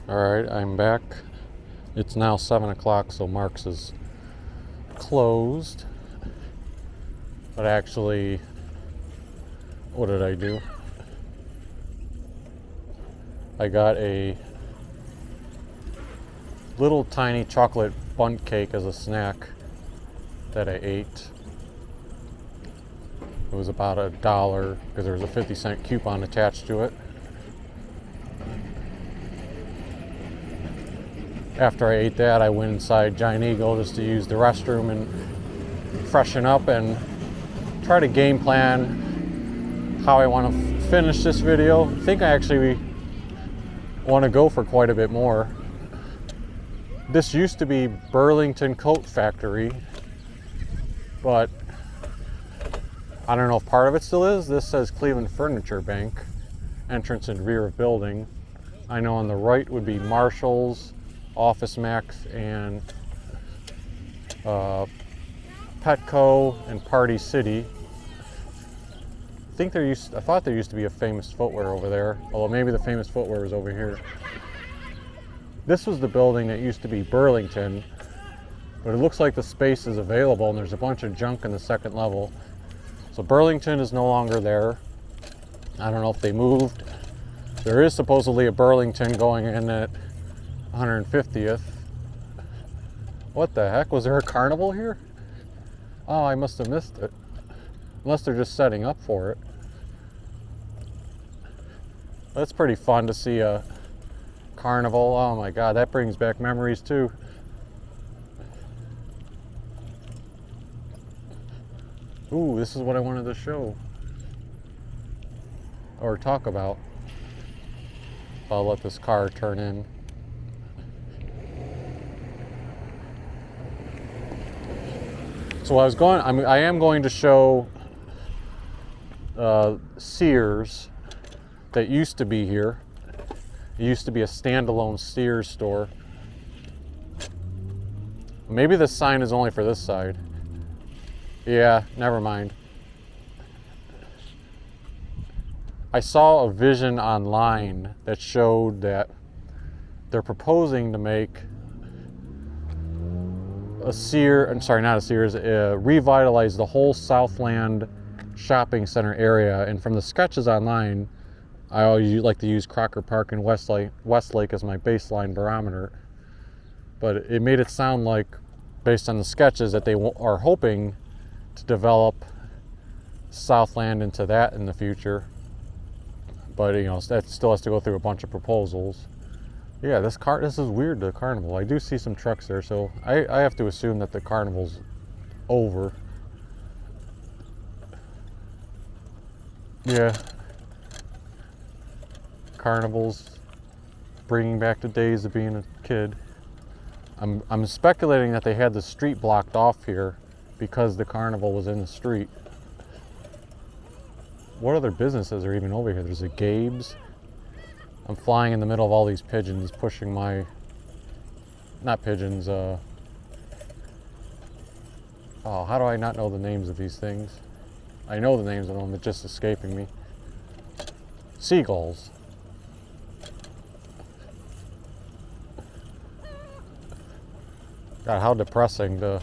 Alright, I'm back. It's now 7 o'clock, so Mark's is closed. But actually, what did I do? I got a little tiny chocolate bundt cake as a snack that I ate. It was about $1 because there was a 50-cent coupon attached to it. After I ate that, I went inside Giant Eagle just to use the restroom and freshen up and try to game plan how I want to finish this video. I think I actually want to go for quite a bit more. This used to be Burlington Coat Factory, but I don't know if part of it still is. This says Cleveland Furniture Bank, entrance and rear of building. I know on the right would be Marshall's, Office Max, and Petco and Party City. I thought there used to be a Famous Footwear over there, although maybe the Famous Footwear is over here. This was the building that used to be Burlington, but it looks like the space is available and there's a bunch of junk in the second level. So Burlington is no longer there. I don't know if they moved. There is supposedly a Burlington going in at 150th. What the heck? Was there a carnival here? Oh, I must have missed it. Unless they're just setting up for it. That's pretty fun to see a carnival. Oh my god, that brings back memories too. Ooh, this is what I wanted to show. Or talk about. I'll let this car turn in. So I am going to show Sears that used to be here. It used to be a standalone Sears store. Maybe the sign is only for this side. Yeah, never mind. I saw a vision online that showed that they're proposing to make revitalize the whole Southland Shopping Center area. And from the sketches online, I always like to use Crocker Park and Westlake as my baseline barometer. But it made it sound like, based on the sketches, that they are hoping to develop Southland into that in the future. But that still has to go through a bunch of proposals. Yeah, this is weird, the carnival. I do see some trucks there, so I have to assume that the carnival's over. Yeah. Carnivals bringing back the days of being a kid. I'm speculating that they had the street blocked off here because the carnival was in the street. What other businesses are even over here? There's a Gabe's. I'm flying in the middle of all these pigeons, pushing my... Not pigeons, oh, how do I not know the names of these things? I know the names of them, it's just escaping me. Seagulls. God, how depressing to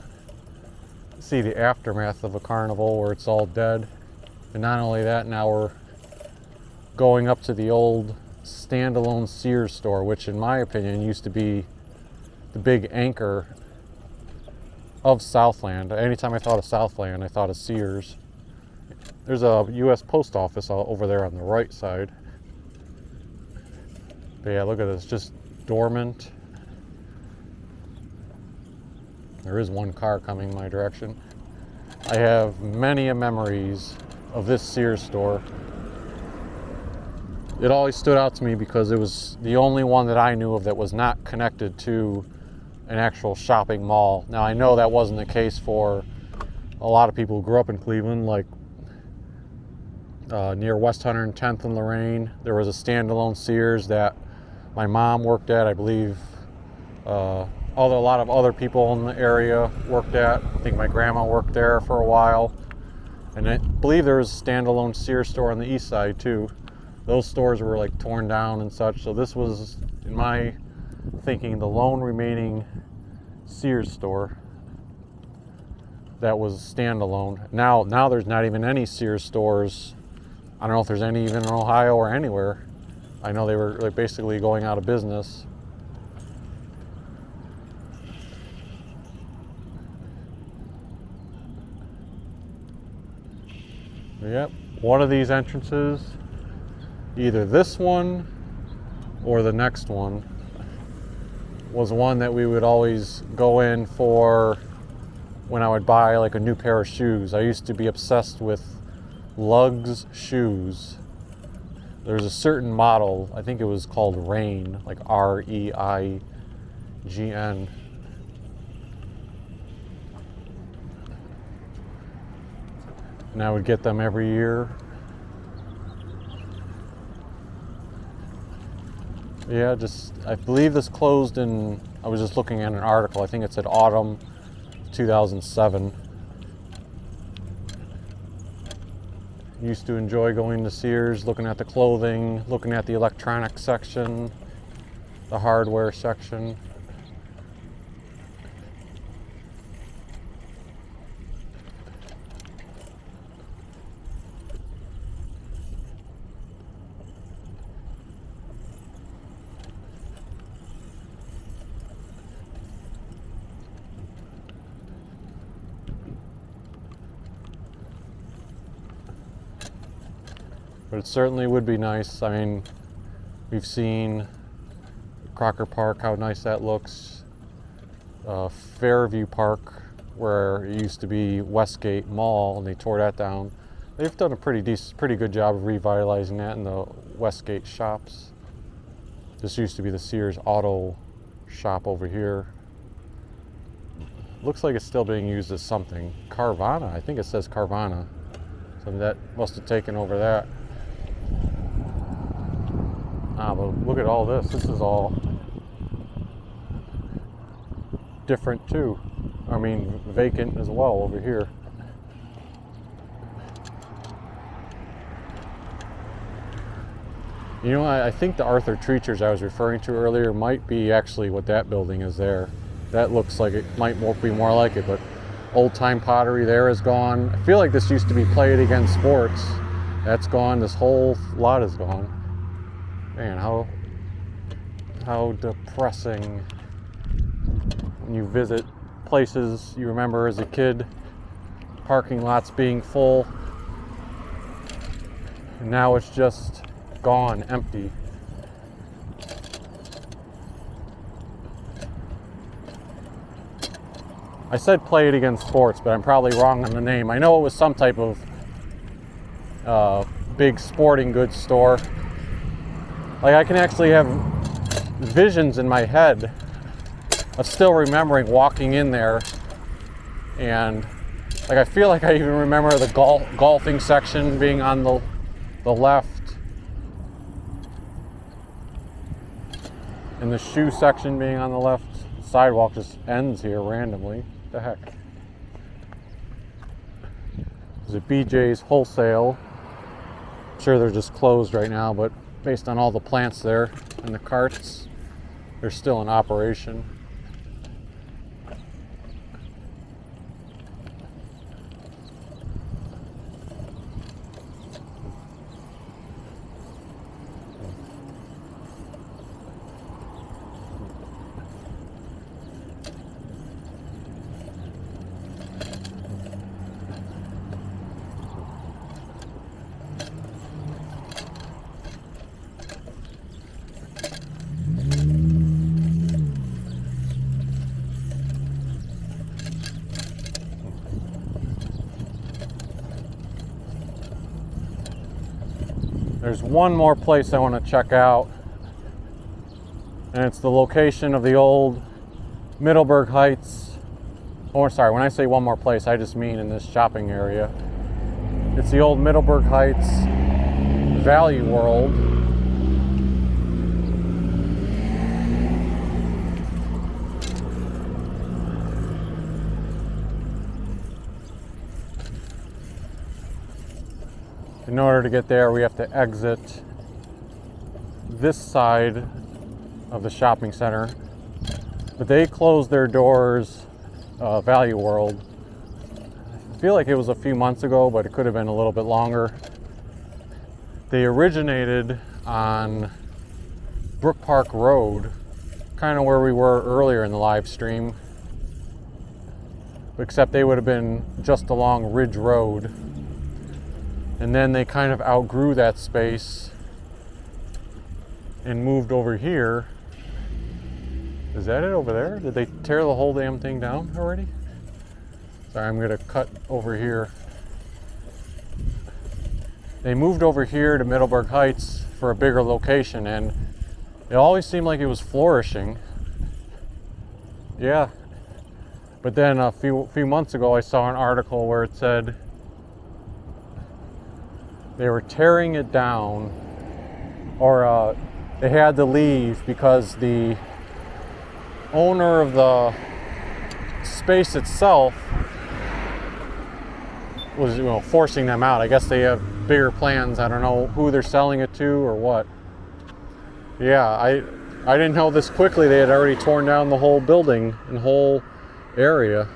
see the aftermath of a carnival where it's all dead. And not only that, now we're going up to the old standalone Sears store, which in my opinion used to be the big anchor of Southland. Anytime I thought of Southland, I thought of Sears. There's a U.S. Post Office over there on the right side. But yeah, look at this, just dormant. There is one car coming my direction. I have many memories of this Sears store. It always stood out to me because it was the only one that I knew of that was not connected to an actual shopping mall. Now, I know that wasn't the case for a lot of people who grew up in Cleveland, like near West 110th and Lorraine. There was a standalone Sears that my mom worked at, I believe. Although a lot of other people in the area worked at. I think my grandma worked there for a while. And I believe there was a standalone Sears store on the east side too. Those stores were like torn down and such. So this was, in my thinking the lone remaining Sears store that was standalone. Now there's not even any Sears stores. I don't know if there's any even in Ohio or anywhere. I know they were like basically going out of business. Yep, one of these entrances, either this one or the next one, was one that we would always go in for when I would buy like a new pair of shoes. I used to be obsessed with lugs shoes. There's a certain model, I think it was called Reign, like Reign. And I would get them every year. Yeah, I believe this closed in, I was just looking at an article, I think it said autumn 2007. Used to enjoy going to Sears, looking at the clothing, looking at the electronics section, the hardware section. But it certainly would be nice. I mean, we've seen Crocker Park, how nice that looks. Fairview Park, where it used to be Westgate Mall, and they tore that down. They've done a pretty good job of revitalizing that in the Westgate shops. This used to be the Sears Auto shop over here. Looks like it's still being used as something. Carvana, I think it says Carvana. So that must have taken over that. But look at all this. This is all different too. I mean, vacant as well over here. You know, I think the Arthur Treachers I was referring to earlier might be actually what that building is there. That looks like it might be more like it, but old time pottery there is gone. I feel like this used to be Play It Again Sports. That's gone. This whole lot is gone. Man, how depressing when you visit places you remember as a kid, parking lots being full, and now it's just gone, empty. I said Play It Again Sports, but I'm probably wrong on the name. I know it was some type of big sporting goods store. Like, I can actually have visions in my head of still remembering walking in there, and like I feel like I even remember the golfing section being on the left, and the shoe section being on the left. The sidewalk just ends here randomly. What the heck? There's a BJ's Wholesale. I'm sure they're just closed right now, but based on all the plants there and the carts, they're still in operation. There's one more place I want to check out, and it's the location of the old Middleburg Heights. Oh, sorry, when I say one more place, I just mean in this shopping area. It's the old Middleburg Heights Value World. In order to get there, we have to exit this side of the shopping center. But they closed their doors, Value World. I feel like it was a few months ago, but it could have been a little bit longer. They originated on Brook Park Road, kind of where we were earlier in the live stream, except they would have been just along Ridge Road. And then they kind of outgrew that space and moved over here. Is that it over there? Did they tear the whole damn thing down already? Sorry, I'm gonna cut over here. They moved over here to Middleburg Heights for a bigger location, and it always seemed like it was flourishing. Yeah. But then a few months ago I saw an article where it said they were tearing it down, or they had to leave because the owner of the space itself was, forcing them out. I guess they have bigger plans. I don't know who they're selling it to or what. Yeah, I didn't know this quickly. They had already torn down the whole building and whole area.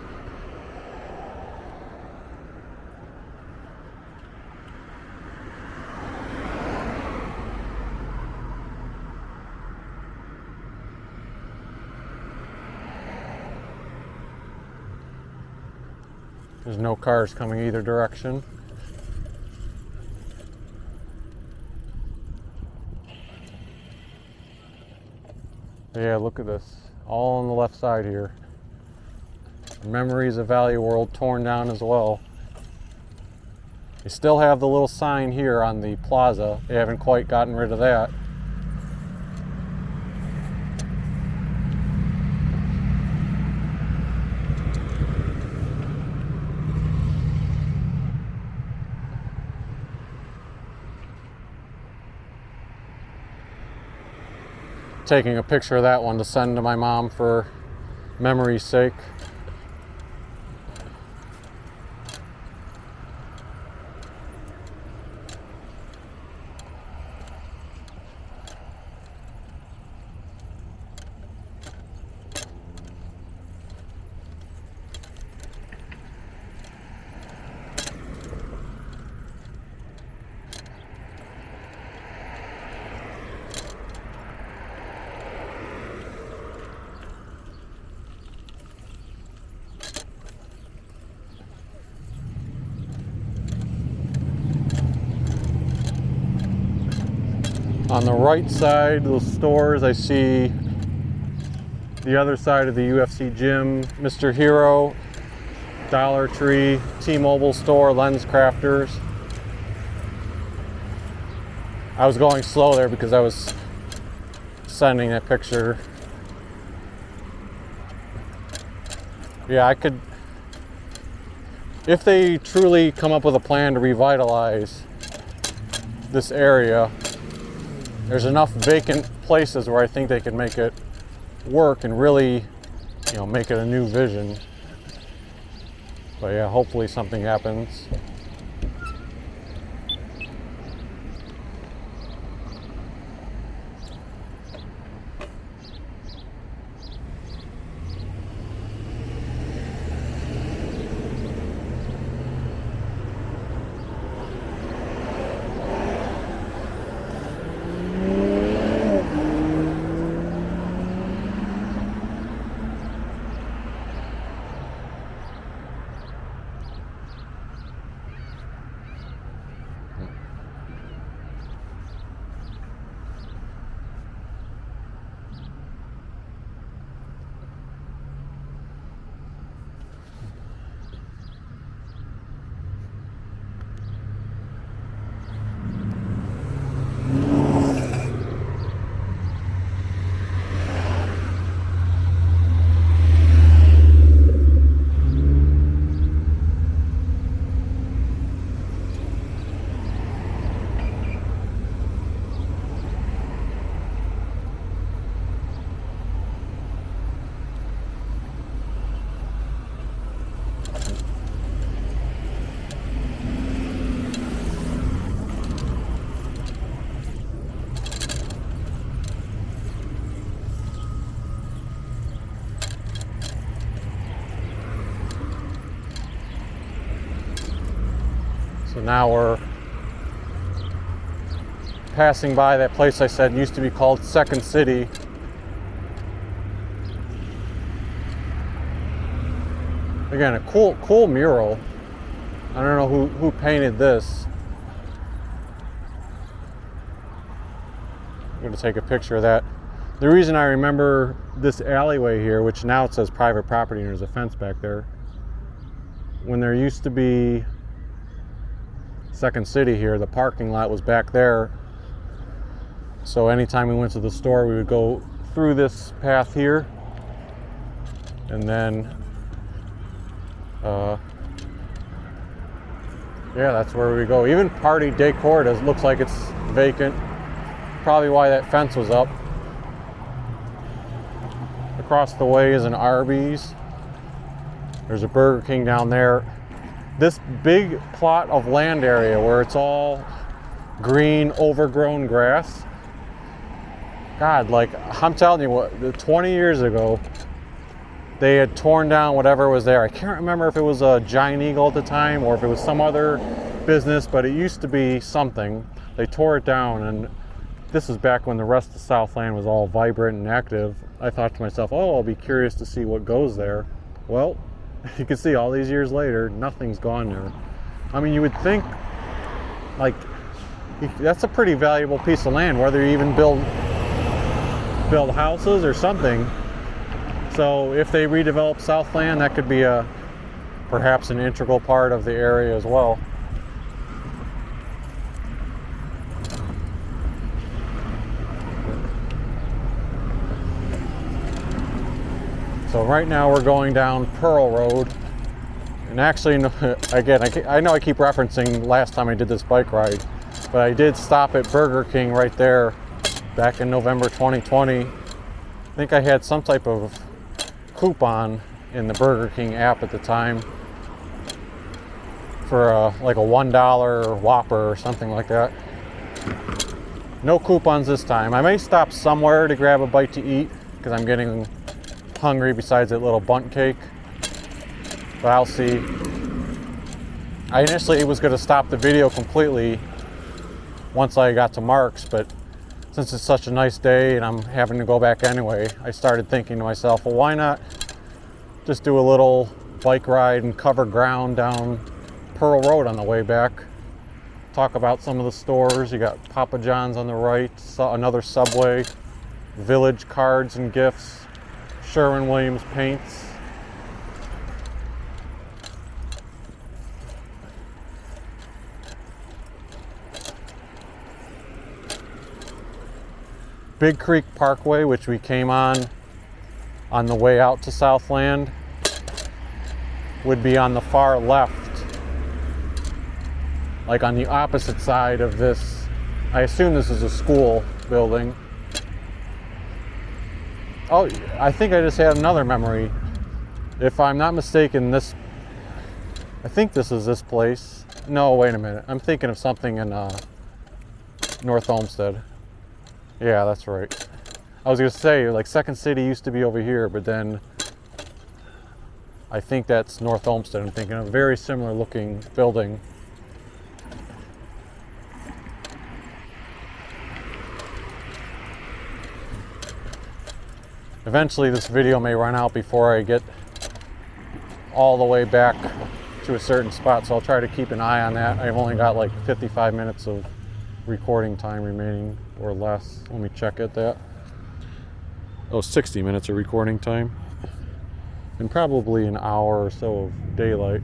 There's no cars coming either direction. Yeah, look at this. All on the left side here. Memories of Value World torn down as well. They still have the little sign here on the plaza. They haven't quite gotten rid of that. Taking a picture of that one to send to my mom for memory's sake. On the right side, those stores, I see the other side of the UFC gym, Mr. Hero, Dollar Tree, T-Mobile store, Lens Crafters. I was going slow there because I was sending that picture. Yeah, I could, if they truly come up with a plan to revitalize this area, there's enough vacant places where I think they can make it work and really, make it a new vision. But yeah, hopefully something happens. So now we're passing by that place I said used to be called Second City. Again, a cool mural. I don't know who painted this. I'm going to take a picture of that. The reason I remember this alleyway here, which now it says private property and there's a fence back there, when there used to be Second City here, the parking lot was back there. So anytime we went to the store, we would go through this path here, and then yeah, that's where we go. Even party decor looks like it's vacant. Probably why that fence was up. Across the way is an Arby's. There's a Burger King down there. This big plot of land area where it's all green, overgrown grass. God, like, I'm telling you what, 20 years ago, they had torn down whatever was there. I can't remember if it was a Giant Eagle at the time or if it was some other business, but it used to be something. They tore it down, and this is back when the rest of Southland was all vibrant and active. I thought to myself, oh, I'll be curious to see what goes there. Well, you can see all these years later, nothing's gone there. I mean, you would think, like, that's a pretty valuable piece of land, whether you even build houses or something. So if they redevelop Southland, that could be perhaps an integral part of the area as well. So right now we're going down Pearl Road, and actually, again, I know I keep referencing last time I did this bike ride, but I did stop at Burger King right there back in November 2020. I think I had some type of coupon in the Burger King app at the time for like a $1 Whopper or something like that. No coupons this time. I may stop somewhere to grab a bite to eat because I'm getting hungry besides that little bundt cake, but I'll see. I initially was going to stop the video completely once I got to Mark's, but since it's such a nice day and I'm having to go back anyway, I started thinking to myself, well, why not just do a little bike ride and cover ground down Pearl Road on the way back. Talk about some of the stores. You got Papa John's on the right, another Subway, Village Cards and Gifts, Sherwin-Williams Paints. Big Creek Parkway, which we came on the way out to Southland, would be on the far left, like on the opposite side of this. I assume this is a school building. Oh, I think I just had another memory. If I'm not mistaken, I think this is this place. No, wait a minute. I'm thinking of something in North Olmsted. Yeah, that's right. I was going to say, like, Second City used to be over here, but then I think that's North Olmsted. I'm thinking of a very similar looking building. Eventually this video may run out before I get all the way back to a certain spot, so I'll try to keep an eye on that. I've only got like 55 minutes of recording time remaining or less. Let me check at that. Oh, 60 minutes of recording time. And probably an hour or so of daylight.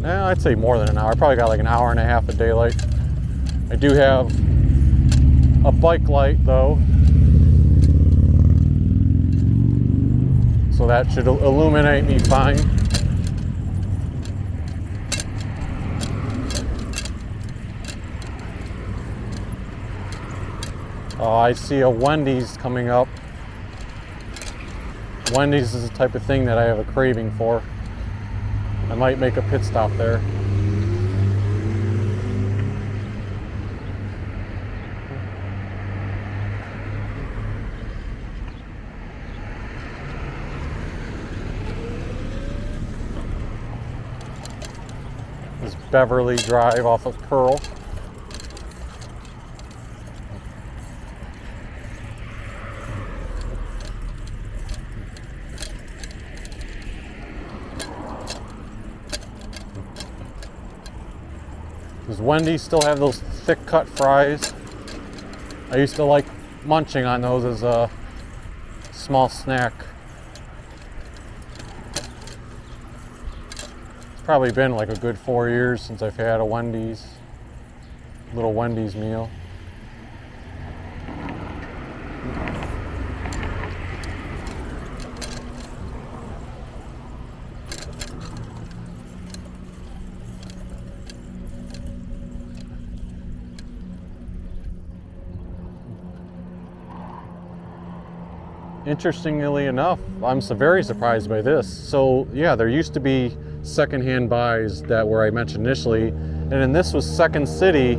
I'd say more than an hour. I probably got like an hour and a half of daylight. I do have a bike light though, so that should illuminate me fine. Oh, I see a Wendy's coming up. Wendy's is the type of thing that I have a craving for. I might make a pit stop there. Beverly Drive off of Pearl. Does Wendy's still have those thick cut fries? I used to like munching on those as a small snack. It's probably been like a good 4 years since I've had a little Wendy's meal. Interestingly enough, I'm very surprised by this. So yeah, there used to be secondhand buys that where I mentioned initially, and then this was Second City,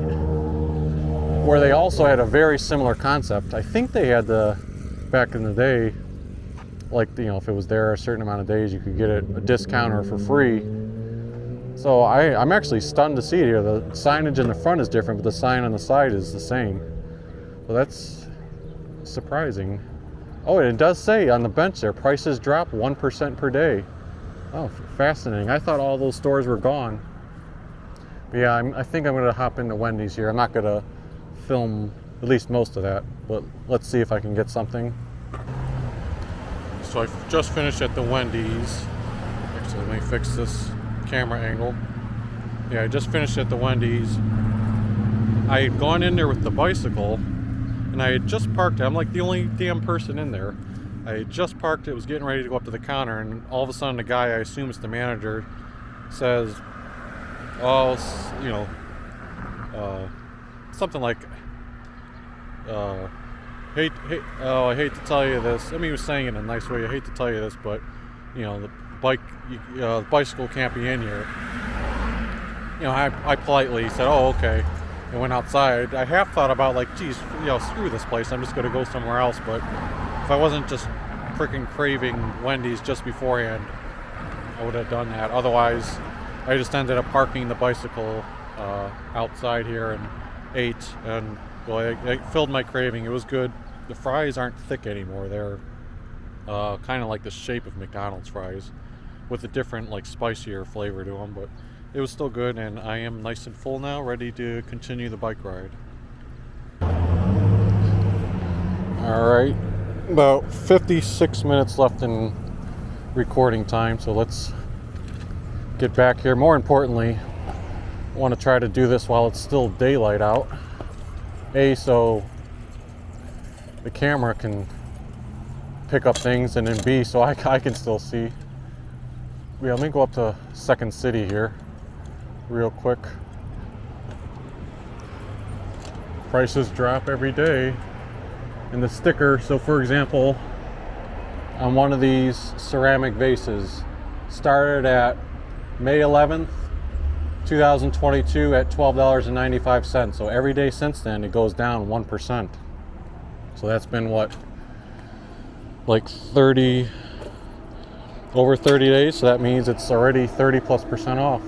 where they also had a very similar concept. I think they had back in the day, like, you know, if it was there a certain amount of days, you could get a discount or for free. So I'm actually stunned to see it here. The signage in the front is different, but the sign on the side is the same. Well, that's surprising. Oh, and it does say on the bench there, prices drop 1% per day. Oh, fascinating. I thought all those stores were gone. But yeah, I think I'm going to hop into Wendy's here. I'm not going to film at least most of that, but let's see if I can get something. So I just finished at the Wendy's. Actually, let me fix this camera angle. Yeah, I just finished at the Wendy's. I had gone in there with the bicycle, and I had just parked it. I'm like the only damn person in there. I had just parked it, was getting ready to go up to the counter, and all of a sudden the guy, I assume it's the manager, says, oh, you know, something like, I hate to tell you this. I mean, he was saying it in a nice way. I hate to tell you this, but, you know, the bicycle can't be in here. You know, I politely said, oh, okay. And went outside. I half thought about, like, geez, you know, screw this place, I'm just going to go somewhere else. But if I wasn't just freaking craving Wendy's just beforehand, I would have done that. Otherwise, I just ended up parking the bicycle outside here and ate. And, well, I filled my craving. It was good. The fries aren't thick anymore. They're kind of like the shape of McDonald's fries with a different, like, spicier flavor to them. But it was still good, and I am nice and full now, ready to continue the bike ride. Alright, about 56 minutes left in recording time, so let's get back here. More importantly, I want to try to do this while it's still daylight out. A, so the camera can pick up things, and then B, so I can still see. Yeah, let me go up to Second City here real quick. Prices drop every day. And the sticker, so for example, on one of these ceramic vases, started at May 11th, 2022 at $12.95. So every day since then, it goes down 1%. So that's been what, like over 30 days. So that means it's already 30+% off.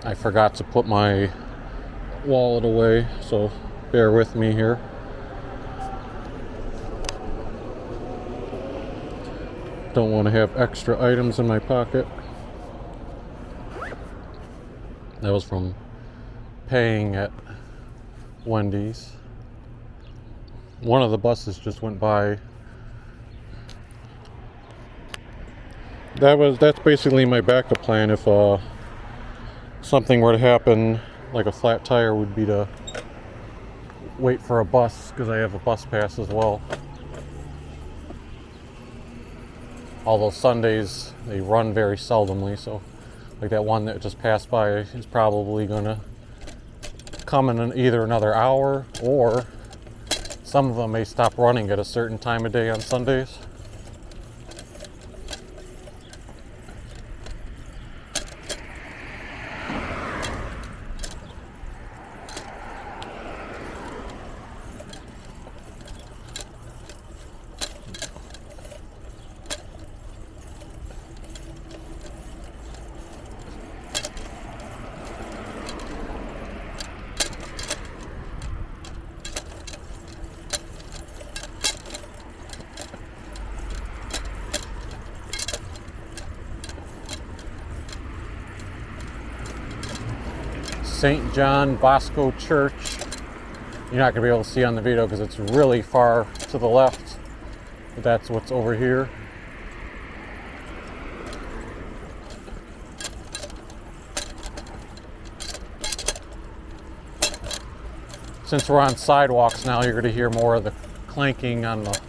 I forgot to put my wallet away, so bear with me here. Don't want to have extra items in my pocket. That was from paying at Wendy's. One of the buses just went by. That's basically my backup plan if something were to happen, like a flat tire, would be to wait for a bus, because I have a bus pass as well. Although Sundays they run very seldomly, so like that one that just passed by is probably gonna come in either another hour, or some of them may stop running at a certain time of day on Sundays. St. John Bosco Church. You're not going to be able to see on the video because it's really far to the left. But that's what's over here. Since we're on sidewalks now, you're going to hear more of the clanking on the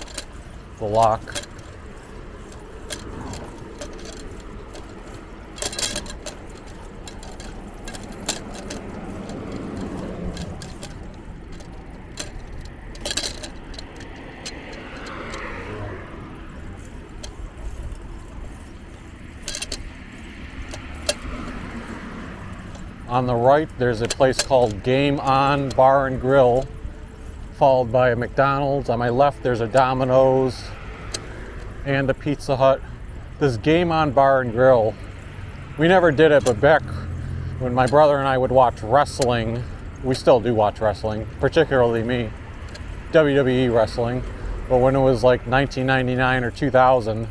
lock. On the right, there's a place called Game On Bar and Grill, followed by a McDonald's. On my left, there's a Domino's and a Pizza Hut. This Game On Bar and Grill, we never did it, but back when my brother and I would watch wrestling, we still do watch wrestling, particularly me, WWE wrestling, but when it was like 1999 or 2000,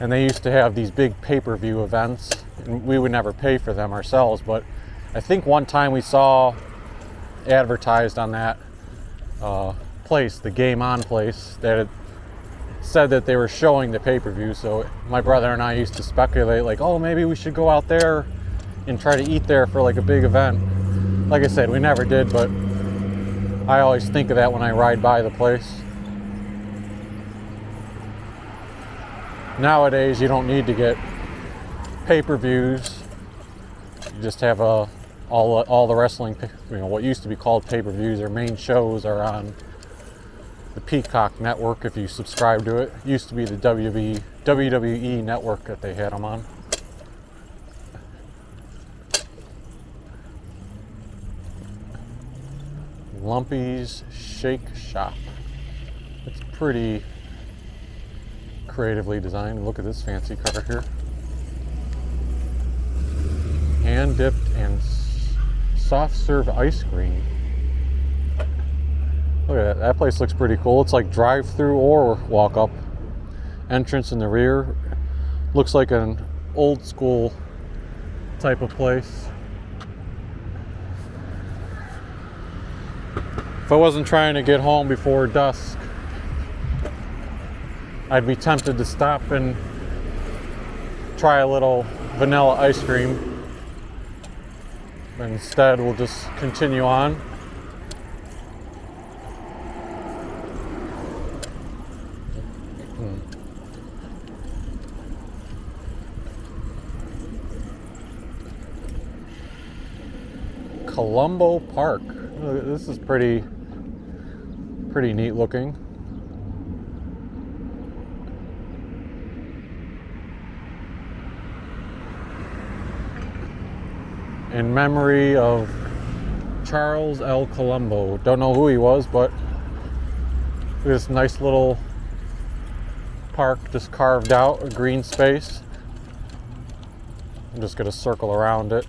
and they used to have these big pay-per-view events, and we would never pay for them ourselves, but I think one time we saw advertised on that place, the Game On place, that it said that they were showing the pay-per-view. So my brother and I used to speculate, like, oh, maybe we should go out there and try to eat there for like a big event. Like I said, we never did, but I always think of that when I ride by the place. Nowadays, you don't need to get pay-per-views. You just have all the wrestling, what used to be called pay-per-views or main shows are on the Peacock network if you subscribe to it. It used to be the WWE network that they had them on. Lumpy's Shake Shop. It's pretty creatively designed. Look at this fancy car here. Hand dipped and soft serve ice cream. Look at that. That place looks pretty cool. It's like drive through or walk up. Entrance in the rear. Looks like an old school type of place. If I wasn't trying to get home before dusk, I'd be tempted to stop and try a little vanilla ice cream. But instead, we'll just continue on. Colombo Park. This is pretty neat looking. In memory of Charles L. Colombo. Don't know who he was, but this nice little park just carved out, a green space. I'm just going to circle around it.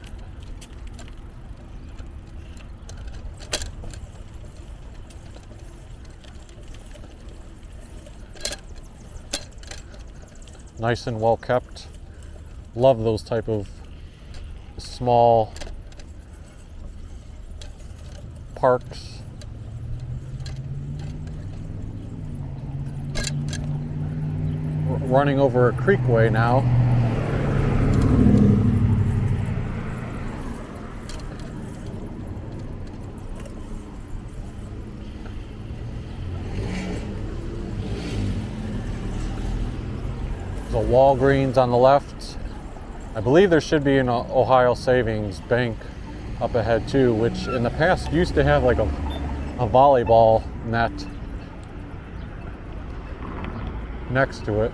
Nice and well kept. Love those type of small parks. Running over a creekway now. There's a Walgreens on the left. I believe there should be an Ohio Savings Bank up ahead too, which in the past used to have like a volleyball net next to it.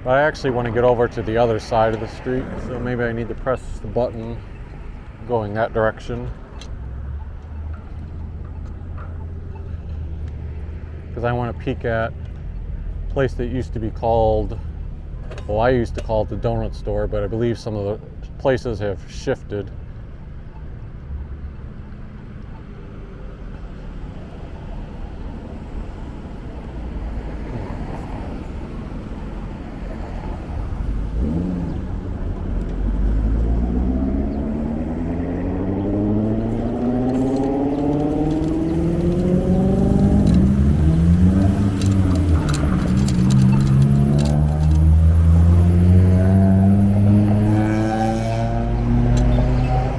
But I actually want to get over to the other side of the street, so maybe I need to press the button going that direction. Because I want to peek at a place that used to be called, well, I used to call it the donut store, but I believe some of the places have shifted.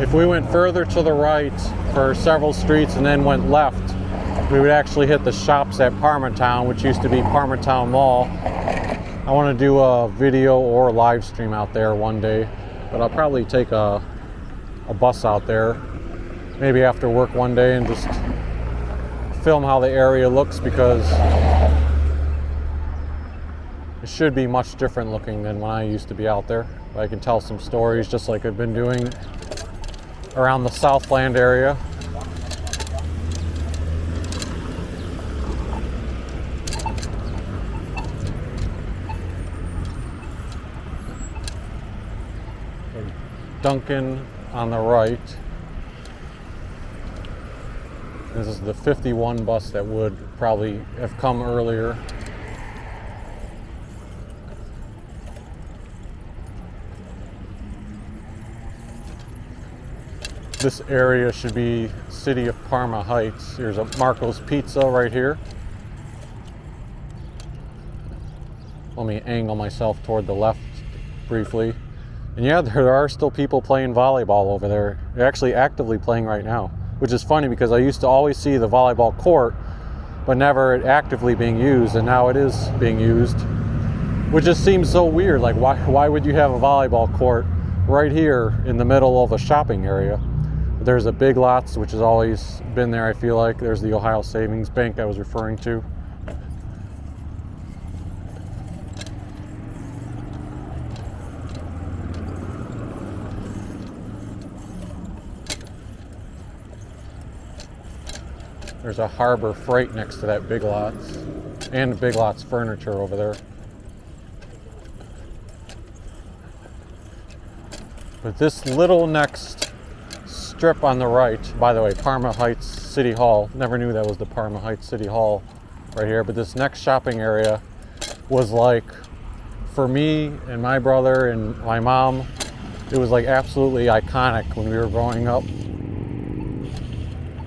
if we went further to the right for several streets and then went left, we would actually hit the shops at Parmatown, which used to be Parmatown Mall. I want to do a video or live stream out there one day, but I'll probably take a bus out there, maybe after work one day, and just film how the area looks, because it should be much different looking than when I used to be out there. I can tell some stories just like I've been doing around the Southland area. Duncan on the right. This is the 51 bus that would probably have come earlier. This area should be City of Parma Heights. Here's a Marco's Pizza right here. Let me angle myself toward the left briefly. And yeah, there are still people playing volleyball over there. They're actually actively playing right now, which is funny because I used to always see the volleyball court, but never it actively being used, and now it is being used, which just seems so weird. Like, why would you have a volleyball court right here in the middle of a shopping area? There's a Big Lots, which has always been there, I feel like. There's the Ohio Savings Bank I was referring to. There's a Harbor Freight next to that Big Lots, and Big Lots Furniture over there. But this little next strip on the right, by the way, Parma Heights City Hall. Never knew that was the Parma Heights City Hall right here. But this next shopping area was like, for me and my brother and my mom, it was like absolutely iconic when we were growing up.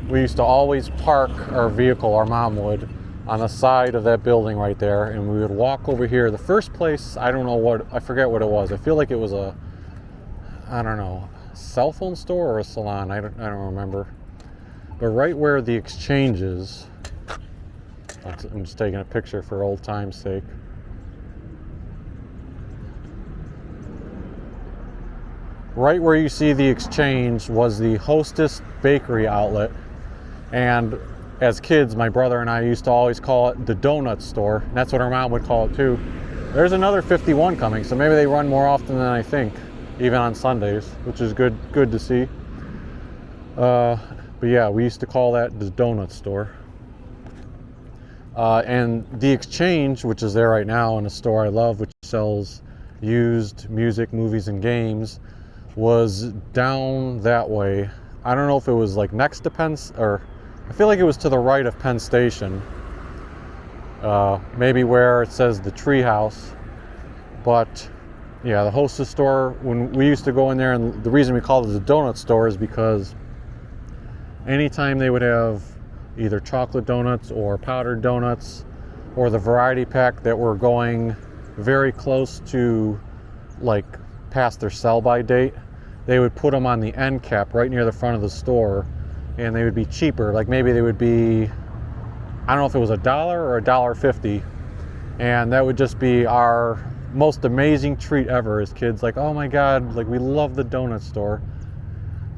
We used to always park our vehicle, our mom would, on the side of that building right there, and we would walk over here. The first place, I don't know what, I forget what it was. I feel like it was a, I don't know, cell phone store or a salon. I don't remember. But right where the exchange is, I'm just taking a picture for old time's sake. Right where you see the exchange was the Hostess Bakery outlet. And as kids, my brother and I used to always call it the donut store. And that's what our mom would call it too. There's another 51 coming, so maybe they run more often than I think, even on Sundays, which is good to see. But yeah, we used to call that the donut store. And the exchange, which is there right now, in a store I love, which sells used music, movies, and games, was down that way. I don't know if it was like next to Penn, or I feel like it was to the right of Penn Station. Maybe where it says the Treehouse. But yeah, the Hostess store, when we used to go in there, and the reason we called it the donut store is because anytime they would have either chocolate donuts or powdered donuts, or the variety pack that were going very close to like past their sell-by date, they would put them on the end cap right near the front of the store, and they would be cheaper. Like maybe they would be, I don't know if it was $1 or $1.50, and that would just be our most amazing treat ever as kids. Like, oh my God, like we love the donut store.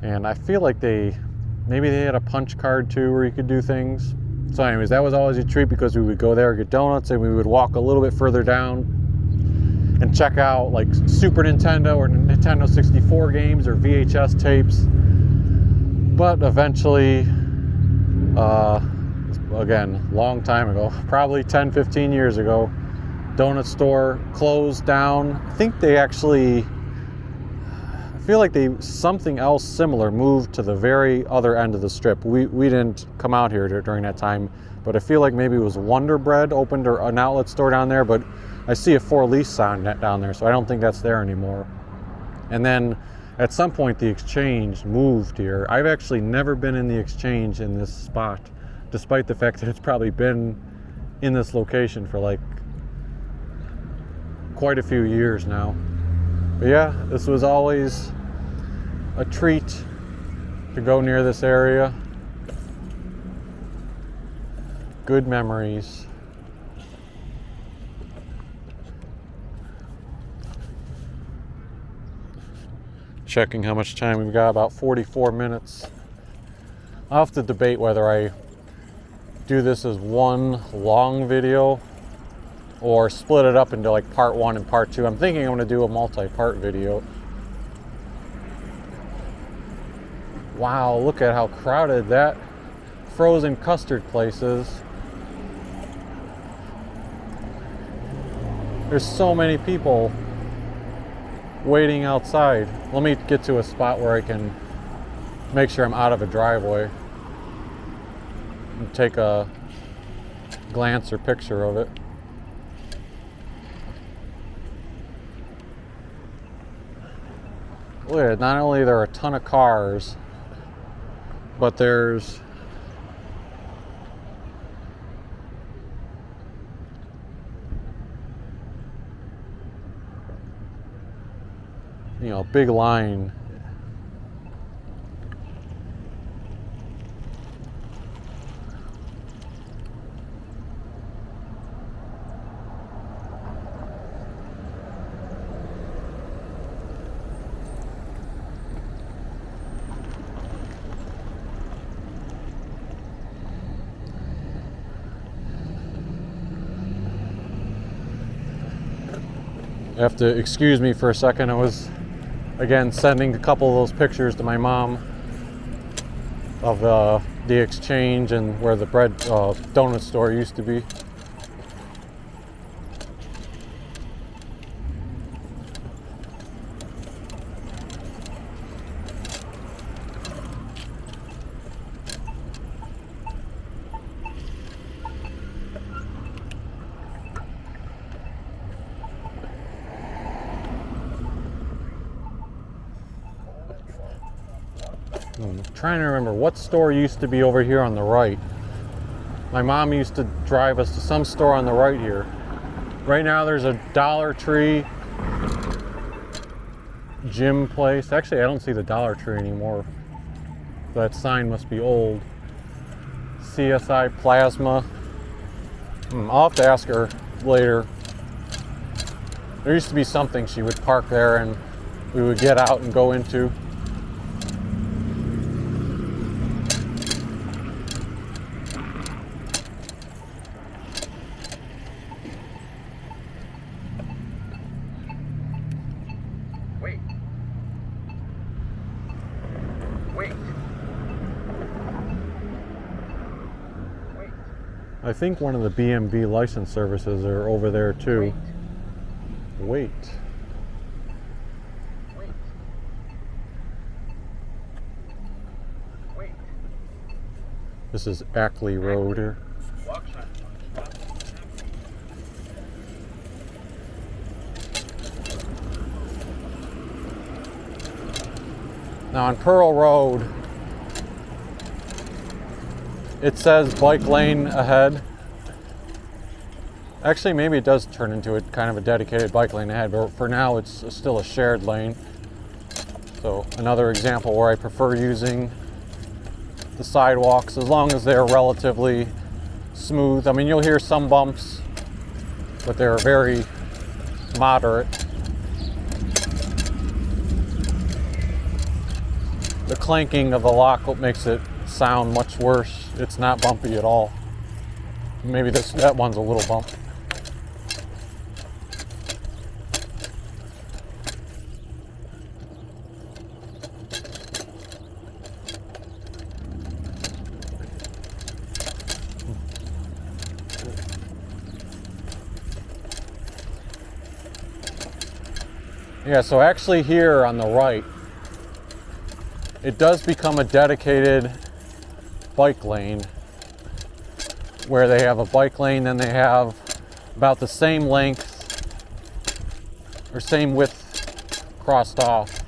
And I feel like maybe they had a punch card too where you could do things. So anyways, that was always a treat because we would go there, get donuts, and we would walk a little bit further down and check out like Super Nintendo or Nintendo 64 games or VHS tapes. But eventually, again, long time ago, probably 10, 15 years ago, donut store closed down. I think they actually, I feel like something else similar moved to the very other end of the strip. We didn't come out here during that time, but I feel like maybe it was Wonder Bread opened an outlet store down there, but I see a For Lease sign down there, so I don't think that's there anymore. And then at some point the exchange moved here. I've actually never been in the exchange in this spot, despite the fact that it's probably been in this location for like quite a few years now. But yeah, this was always a treat to go near this area. Good memories. Checking how much time we've got, about 44 minutes. I'll have to debate whether I do this as one long video or split it up into like part 1 and part 2. I'm thinking I'm going to do a multi-part video. Wow, look at how crowded that frozen custard place is. There's so many people waiting outside. Let me get to a spot where I can make sure I'm out of a driveway and take a glance or picture of it. Look at it, not only are there a ton of cars, but there's big line. You have to excuse me for a second. I was again sending a couple of those pictures to my mom of the exchange and where the bread donut store used to be. I'm trying to remember what store used to be over here on the right. My mom used to drive us to some store on the right here. Right now there's a Dollar Tree gym place. Actually, I don't see the Dollar Tree anymore. That sign must be old. CSI Plasma. I'll have to ask her later. There used to be something she would park there and we would get out and go into. I think one of the BMV license services are over there too. Wait. This is Ackley Road here. Now on Pearl Road, it says bike lane ahead. Actually, maybe it does turn into a kind of a dedicated bike lane ahead, but for now it's still a shared lane. So another example where I prefer using the sidewalks as long as they're relatively smooth. I mean, you'll hear some bumps, but they're very moderate. The clanking of the lock makes it sound much worse. It's not bumpy at all. Maybe that one's a little bump. Yeah, so actually here on the right, it does become a dedicated bike lane where they have a bike lane, then they have about the same length or same width crossed off.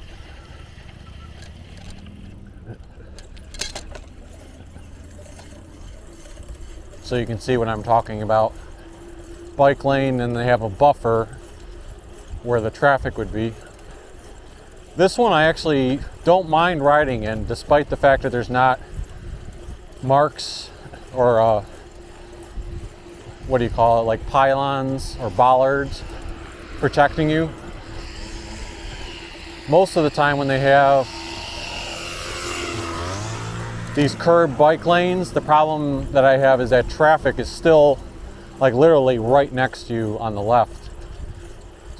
So you can see what I'm talking about. Bike lane, and they have a buffer where the traffic would be. This one I actually don't mind riding in, despite the fact that there's not marks or what do you call it, like pylons or bollards protecting you. Most of the time when they have these curved bike lanes, the problem that I have is that traffic is still like literally right next to you on the left.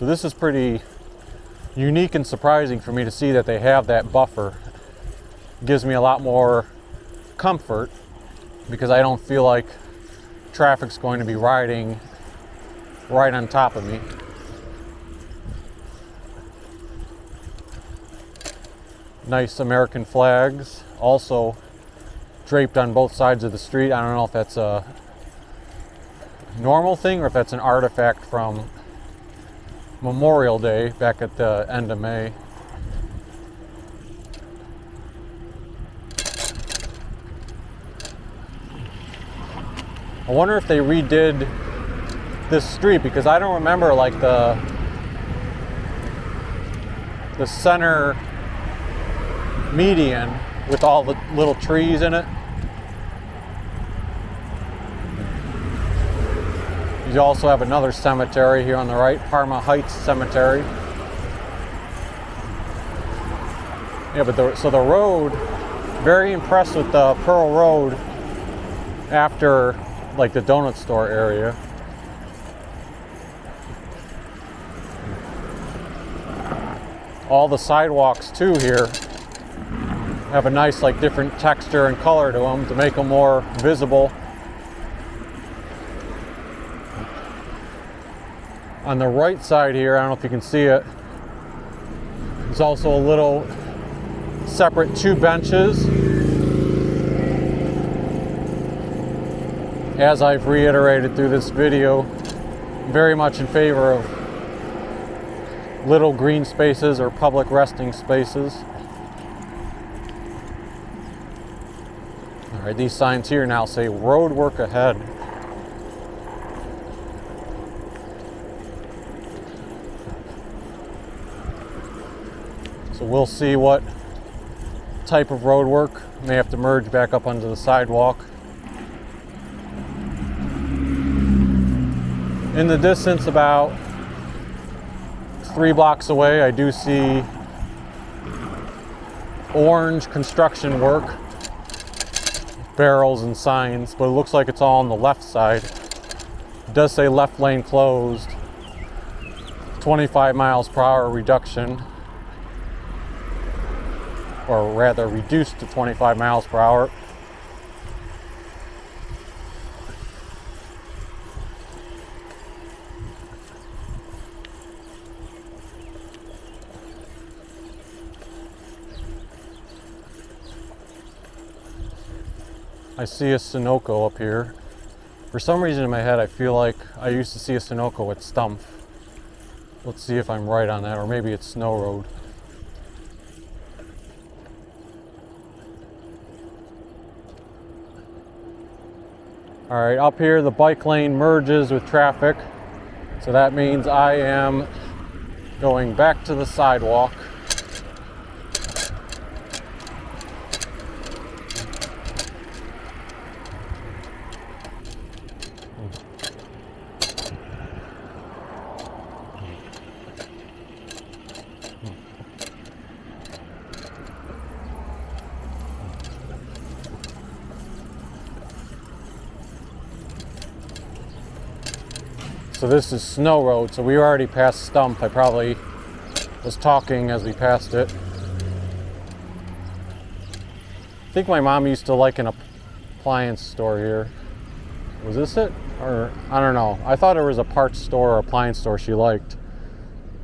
So this is pretty unique and surprising for me to see that they have that buffer. It gives me a lot more comfort because I don't feel like traffic's going to be riding right on top of me. Nice American flags also draped on both sides of the street. I don't know if that's a normal thing or if that's an artifact from Memorial Day back at the end of May. I wonder if they redid this street because I don't remember like the center median with all the little trees in it. You also have another cemetery here on the right, Parma Heights Cemetery. Yeah, but so the road, very impressed with the Pearl Road after like the donut store area. All the sidewalks too here have a nice like different texture and color to them to make them more visible. On the right side here, I don't know if you can see it, there's also a little separate 2 benches. As I've reiterated through this video, I'm very much in favor of little green spaces or public resting spaces. All right, these signs here now say road work ahead. So we'll see what type of road work. May have to merge back up onto the sidewalk. In the distance, about 3 blocks away, I do see orange construction work, barrels and signs, but it looks like it's all on the left side. It does say left lane closed, 25 miles per hour reduction, or rather reduced to 25 miles per hour. I see a Sunoco up here. For some reason in my head I feel like I used to see a Sunoco at Stumpf. Let's see if I'm right on that, or maybe it's Snow Road. All right, up here the bike lane merges with traffic, so that means I am going back to the sidewalk. So this is Snow Road, so we were already past Stumpf. I probably was talking as we passed it. I think my mom used to like an appliance store here. Was this it? Or, I don't know. I thought it was a parts store or appliance store she liked.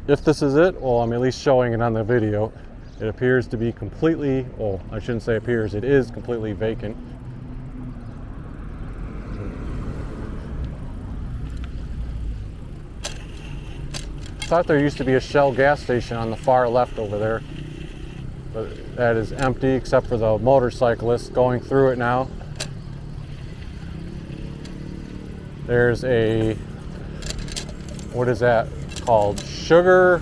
If this is it, well, I'm at least showing it on the video. It appears to be completely, well, I shouldn't say appears, it is completely vacant. I thought there used to be a Shell gas station on the far left over there, but that is empty except for the motorcyclists going through it now. There's a, what is that called? Sugar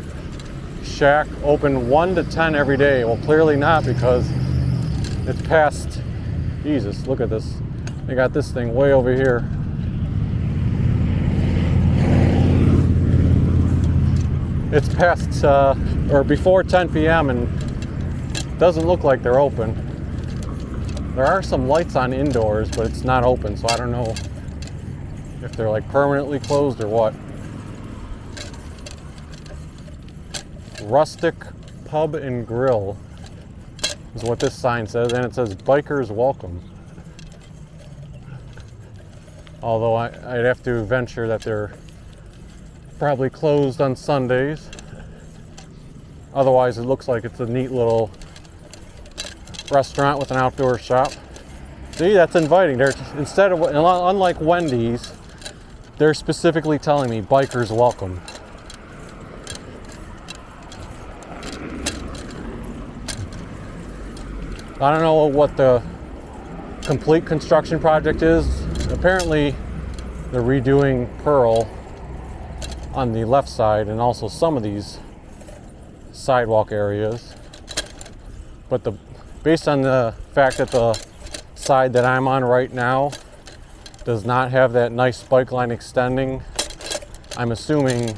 shack open 1 to 10 every day. Well, clearly not, because it's past, Jesus, look at this. They got this thing way over here. It's past, or before 10 p.m. and doesn't look like they're open. There are some lights on indoors, but it's not open, so I don't know if they're like permanently closed or what. Rustic Pub and Grill is what this sign says, and it says bikers welcome. Although I'd have to venture that they're probably closed on Sundays. Otherwise, it looks like it's a neat little restaurant with an outdoor shop. See, that's inviting. They're, instead of, unlike Wendy's, they're specifically telling me bikers welcome. I don't know what the complete construction project is. Apparently, they're redoing Pearl on the left side and also some of these sidewalk areas. But based on the fact that the side that I'm on right now does not have that nice bike line extending, I'm assuming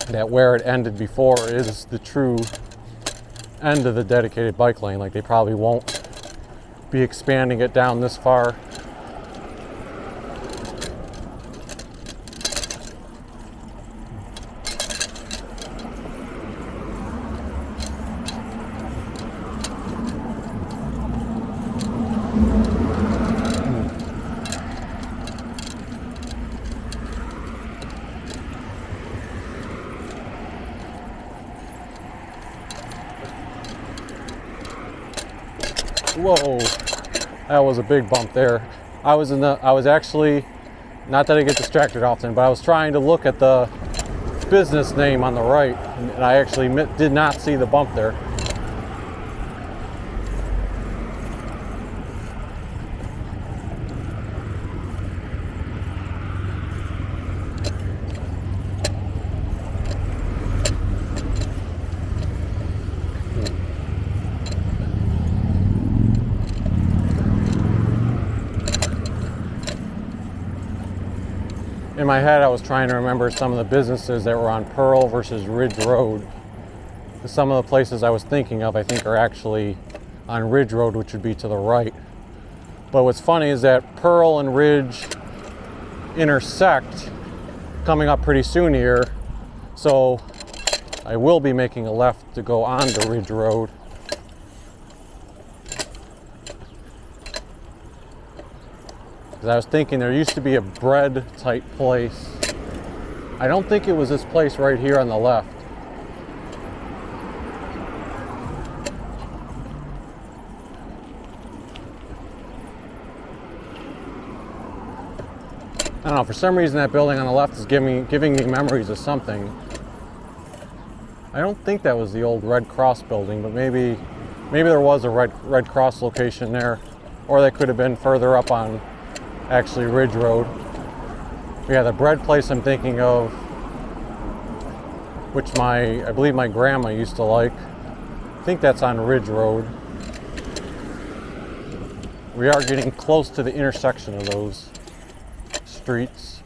that where it ended before is the true end of the dedicated bike lane. Like, they probably won't be expanding it down this far. Whoa, that was a big bump there. I was actually, not that I get distracted often, but I was trying to look at the business name on the right, and I actually did not see the bump there. In my head, I was trying to remember some of the businesses that were on Pearl versus Ridge Road. Some of the places I was thinking of, I think, are actually on Ridge Road, which would be to the right. But what's funny is that Pearl and Ridge intersect coming up pretty soon here. So I will be making a left to go on to Ridge Road. Because I was thinking there used to be a bread type place. I don't think it was this place right here on the left. I don't know, for some reason that building on the left is giving me memories of something. I don't think that was the old Red Cross building, but maybe there was a Red Cross location there, or they could have been further up on actually Ridge Road. Yeah, the bread place I'm thinking of, which I believe my grandma used to like, I think that's on Ridge Road. We are getting close to the intersection of those streets.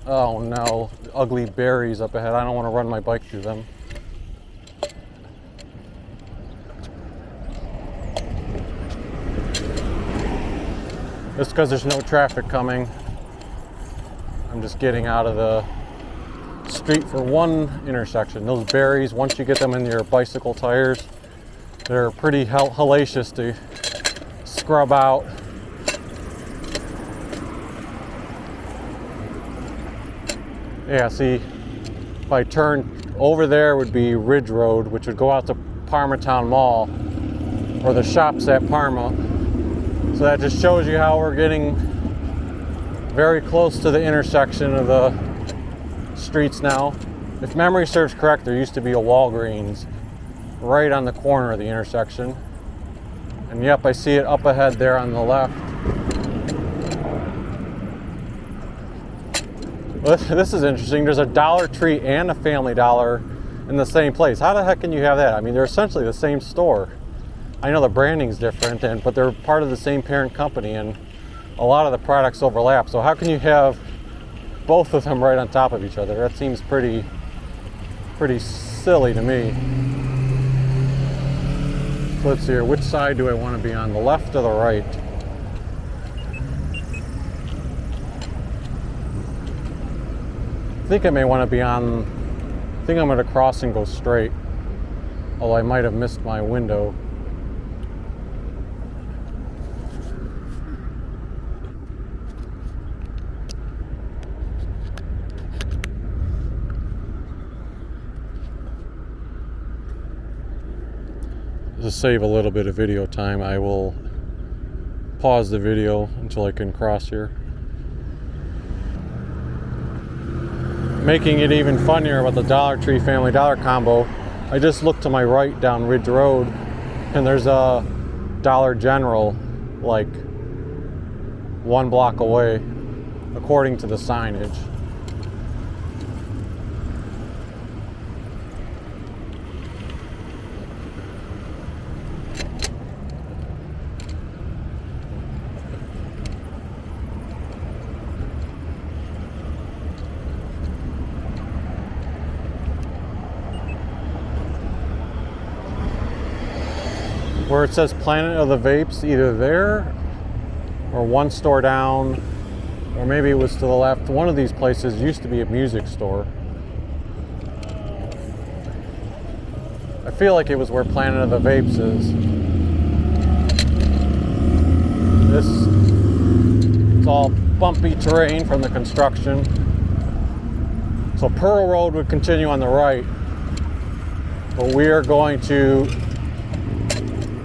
Oh no, ugly berries up ahead. I don't want to run my bike through them. Just because there's no traffic coming, I'm just getting out of the street for one intersection. Those berries, once you get them in your bicycle tires, they're pretty hellacious to scrub out. Yeah, see, if I turn over there would be Ridge Road, which would go out to Parmatown Mall, or the shops at Parma. So that just shows you how we're getting very close to the intersection of the streets now. If memory serves correct, there used to be a Walgreens right on the corner of the intersection. And yep, I see it up ahead there on the left. Well, this is interesting. There's a Dollar Tree and a Family Dollar in the same place. How the heck can you have that? I mean, they're essentially the same store. I know the branding's different, but they're part of the same parent company, and a lot of the products overlap. So how can you have both of them right on top of each other? That seems pretty silly to me. So let's see here. Which side do I want to be on? The left or the right? I think I may want to be on. I think I'm going to cross and go straight. Although I might have missed my window. To save a little bit of video time, I will pause the video until I can cross here. Making it even funnier about the Dollar Tree Family Dollar combo, I just looked to my right down Ridge Road, and there's a Dollar General like 1 block away, according to the signage. Where it says Planet of the Vapes, either there or one store down, or maybe it was to the left. One of these places used to be a music store. I feel like it was where Planet of the Vapes is. It's all bumpy terrain from the construction. So Pearl Road would continue on the right, but we are going to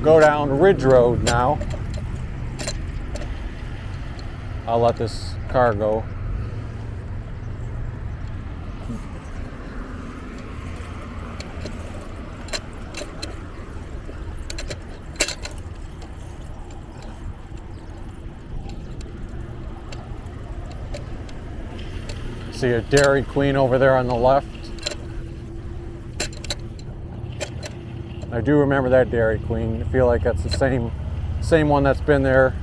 go down Ridge Road now. I'll let this car go. See a Dairy Queen over there on the left. I do remember that Dairy Queen. I feel like that's the same one that's been there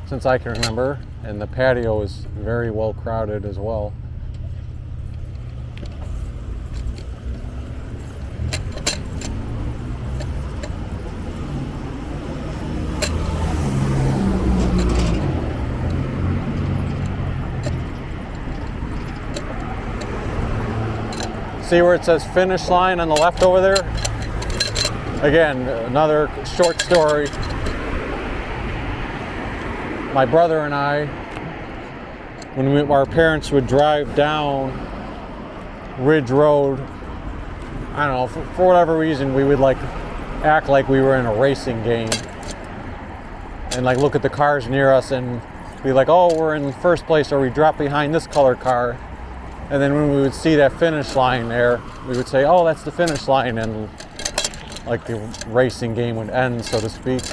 since I can remember. And the patio is very well crowded as well. See where it says Finish Line on the left over there? Again, another short story. My brother and I, when our parents would drive down Ridge Road, I don't know, for whatever reason, we would like act like we were in a racing game and like look at the cars near us and be like, oh, we're in first place, or we drop behind this colored car. And then when we would see that finish line there, we would say, oh, that's the finish line, and like the racing game would end, so to speak.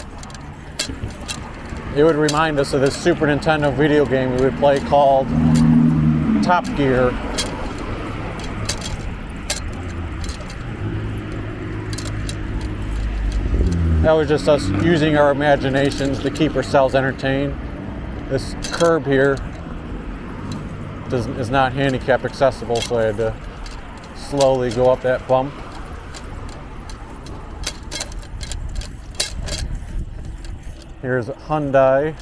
It would remind us of this Super Nintendo video game we would play called Top Gear. That was just us using our imaginations to keep ourselves entertained. This curb here is not handicap accessible, so I had to slowly go up that bump. Here's Hyundai.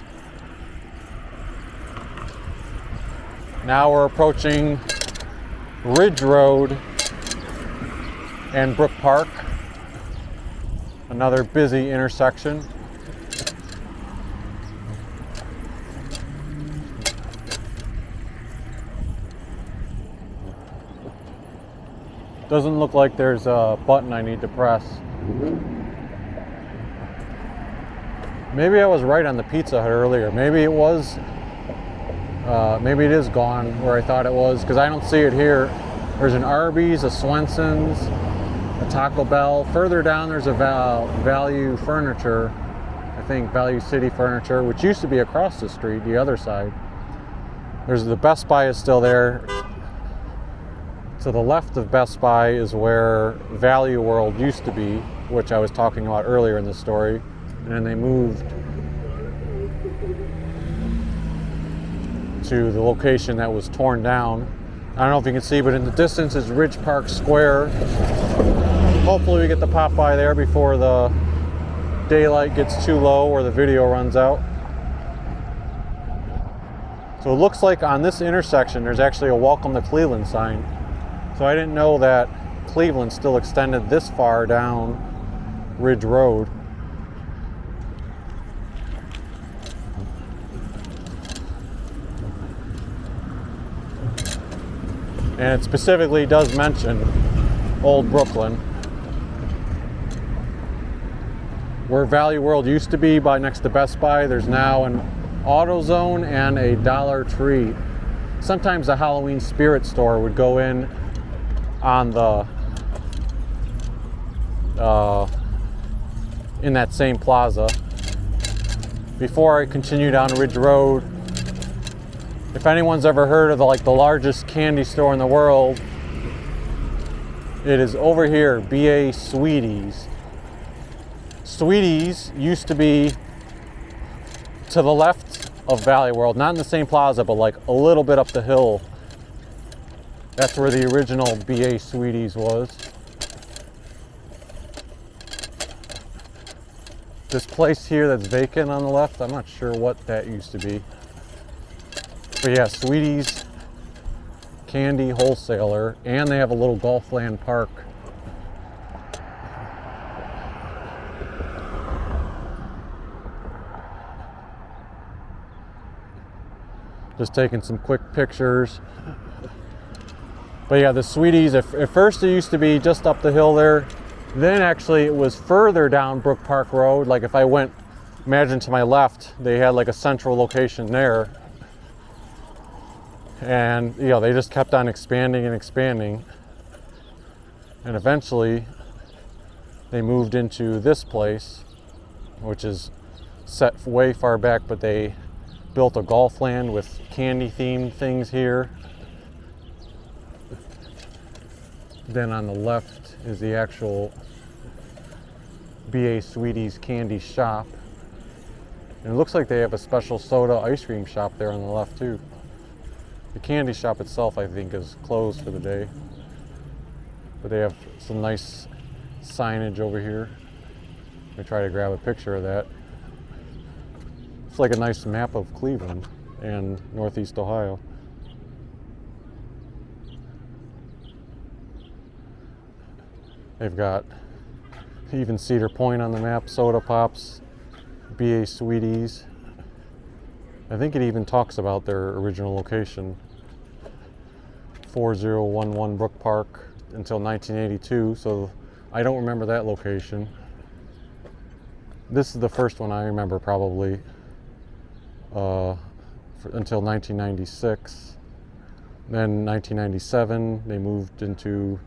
Now we're approaching Ridge Road and Brook Park, another busy intersection. Doesn't look like there's a button I need to press. Maybe I was right on the Pizza Hut earlier. Maybe it was, maybe it is gone where I thought it was, because I don't see it here. There's an Arby's, a Swenson's, a Taco Bell. Further down there's a Value Furniture, I think Value City Furniture, which used to be across the street, the other side. There's the Best Buy is still there. To the left of Best Buy is where Value World used to be, which I was talking about earlier in the story. And then they moved to the location that was torn down. I don't know if you can see, but in the distance is Ridge Park Square. Hopefully we get to pop by there before the daylight gets too low or the video runs out. So it looks like on this intersection there's actually a Welcome to Cleveland sign. So I didn't know that Cleveland still extended this far down Ridge Road. And it specifically does mention Old Brooklyn. Where Value World used to be by next to Best Buy, there's now an AutoZone and a Dollar Tree. Sometimes the Halloween Spirit Store would go in on the in that same plaza. Before I continue down Ridge Road, if anyone's ever heard of the largest candy store in the world, it is over here, B.A. Sweeties. Sweeties used to be to the left of Value World, not in the same plaza, but like a little bit up the hill. That's where the original B.A. Sweeties was. This place here that's vacant on the left, I'm not sure what that used to be. But yeah, Sweeties Candy Wholesaler, and they have a little Golfland Park. Just taking some quick pictures. But yeah, the Sweeties, at first it used to be just up the hill there. Then actually it was further down Brook Park Road. Like if I went, imagine to my left, they had like a central location there. And they just kept on expanding and expanding. And eventually they moved into this place, which is set way far back, but they built a golf land with candy themed things here. Then on the left is the actual B.A. Sweeties candy shop. And it looks like they have a special soda ice cream shop there on the left too. The candy shop itself, I think, is closed for the day. But they have some nice signage over here. I try to grab a picture of that. It's like a nice map of Cleveland and Northeast Ohio. They've got even Cedar Point on the map, Soda Pops, B.A. Sweeties. I think it even talks about their original location. 4011 Brook Park until 1982, so I don't remember that location. This is the first one I remember probably until 1996. Then 1997 they moved into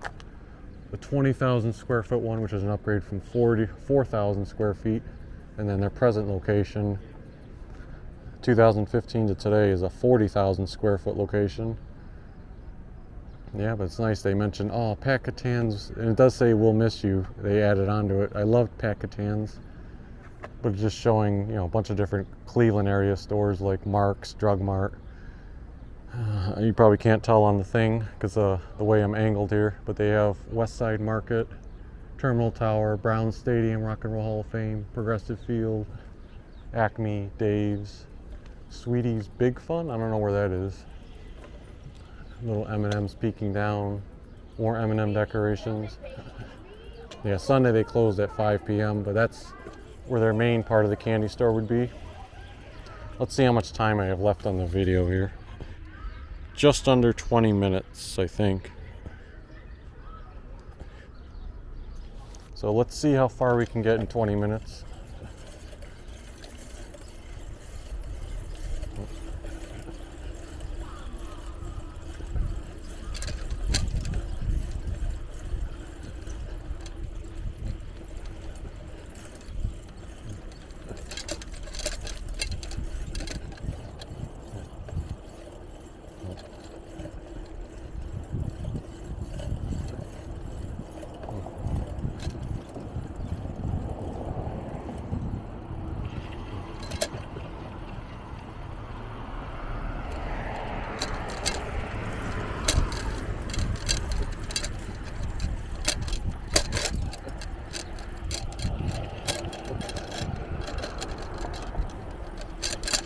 the 20,000 square foot one, which is an upgrade from 4,000 square feet. And then their present location, 2015 to today, is a 40,000 square foot location. Yeah, but it's nice. They mentioned, Pat Catan's, and it does say "We'll miss you." They added onto it. I loved Pat Catan's, but just showing a bunch of different Cleveland area stores like Mark's, Drug Mart. You probably can't tell on the thing because the way I'm angled here, but they have West Side Market, Terminal Tower, Brown Stadium, Rock and Roll Hall of Fame, Progressive Field, Acme, Dave's, Sweeties Big Fun. I don't know where that is. Little M&M's peeking down, more M&M decorations. Yeah, Sunday they closed at 5 p.m., but that's where their main part of the candy store would be. Let's see how much time I have left on the video here. Just under 20 minutes, I think. So let's see how far we can get in 20 minutes.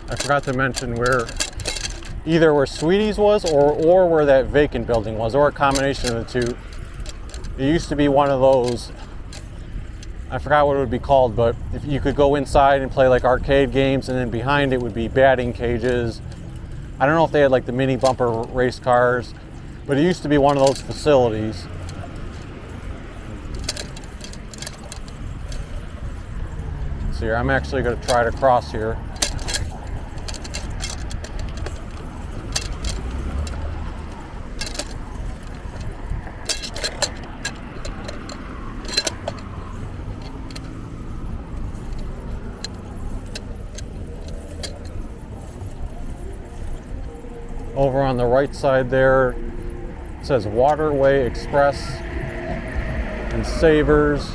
I forgot to mention where either where Sweetie's was or where that vacant building was, or a combination of the two. It used to be one of those, I forgot what it would be called, but if you could go inside and play like arcade games, and then behind it would be batting cages. I don't know if they had like the mini bumper race cars, but it used to be one of those facilities. So here, I'm actually going to try to cross here. Over on the right side there, it says Waterway Express and Savers.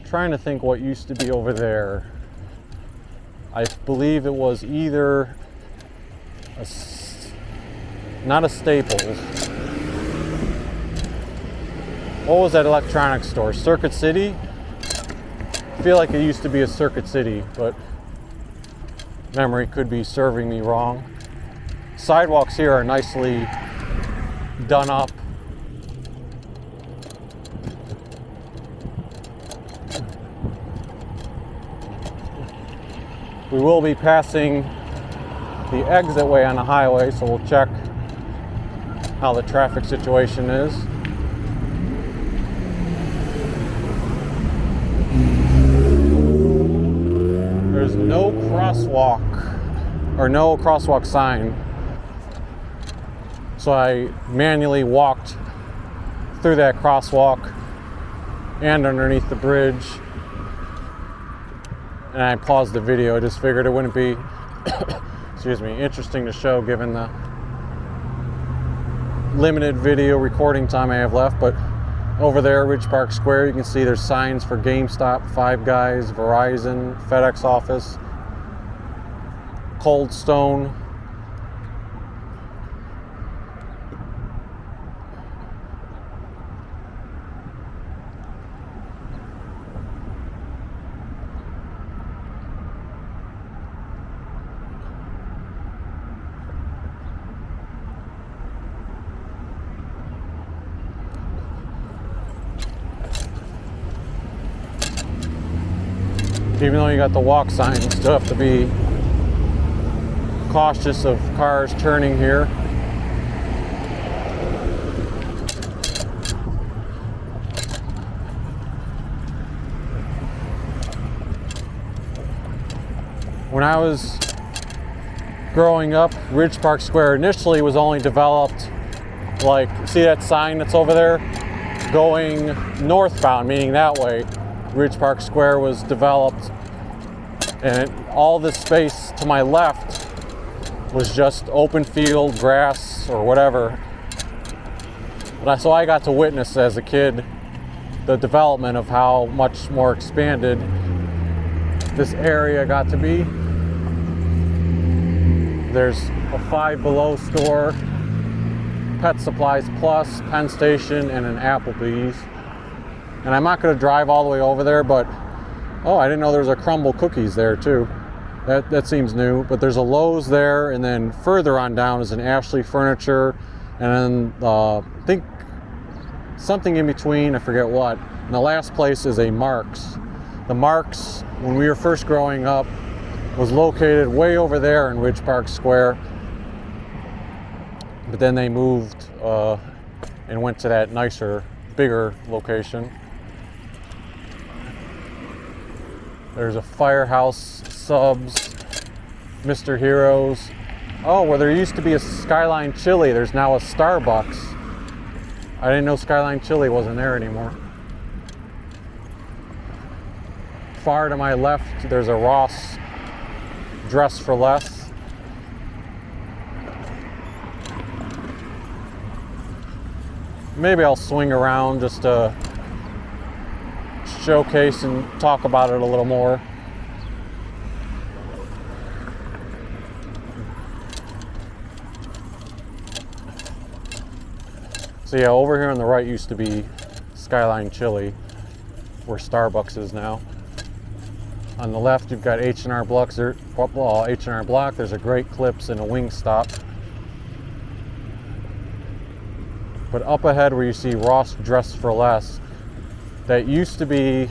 Trying to think what used to be over there. I believe it was either not a Staples. What was that electronics store? Circuit City? I feel like it used to be a Circuit City, but memory could be serving me wrong. Sidewalks here are nicely done up. We will be passing the exit way on the highway, so we'll check how the traffic situation is. There's no crosswalk, or no crosswalk sign. So I manually walked through that crosswalk and underneath the bridge. And I paused the video. I just figured it wouldn't be, excuse me, interesting to show given the limited video recording time I have left. But over there, Ridge Park Square, you can see there's signs for GameStop, Five Guys, Verizon, FedEx office, Cold Stone. Even though you got the walk sign, you still have to be cautious of cars turning here. When I was growing up, Ridge Park Square initially was only developed, like, see that sign that's over there? Going northbound, meaning that way. Ridge Park Square was developed, and all this space to my left was just open field, grass, or whatever. So I got to witness as a kid the development of how much more expanded this area got to be. There's a Five Below store, Pet Supplies Plus, Penn Station, and an Applebee's. And I'm not going to drive all the way over there, but oh, I didn't know there was a Crumble Cookies there too. That seems new. But there's a Lowe's there, and then further on down is an Ashley Furniture, and then I think something in between, I forget what. And the last place is a Mark's. The Mark's, when we were first growing up, was located way over there in Ridge Park Square. But then they moved and went to that nicer, bigger location. There's a Firehouse Subs, Mr. Heroes. Oh, where there used to be a Skyline Chili, there's now a Starbucks. I didn't know Skyline Chili wasn't there anymore. Far to my left, there's a Ross Dress for Less. Maybe I'll swing around just to showcase and talk about it a little more. So yeah, over here on the right used to be Skyline Chili, where Starbucks is now. On the left, you've got H&R Block. H&R Block. There's a Great Clips and a Wingstop. But up ahead, where you see Ross Dress for Less, that used to be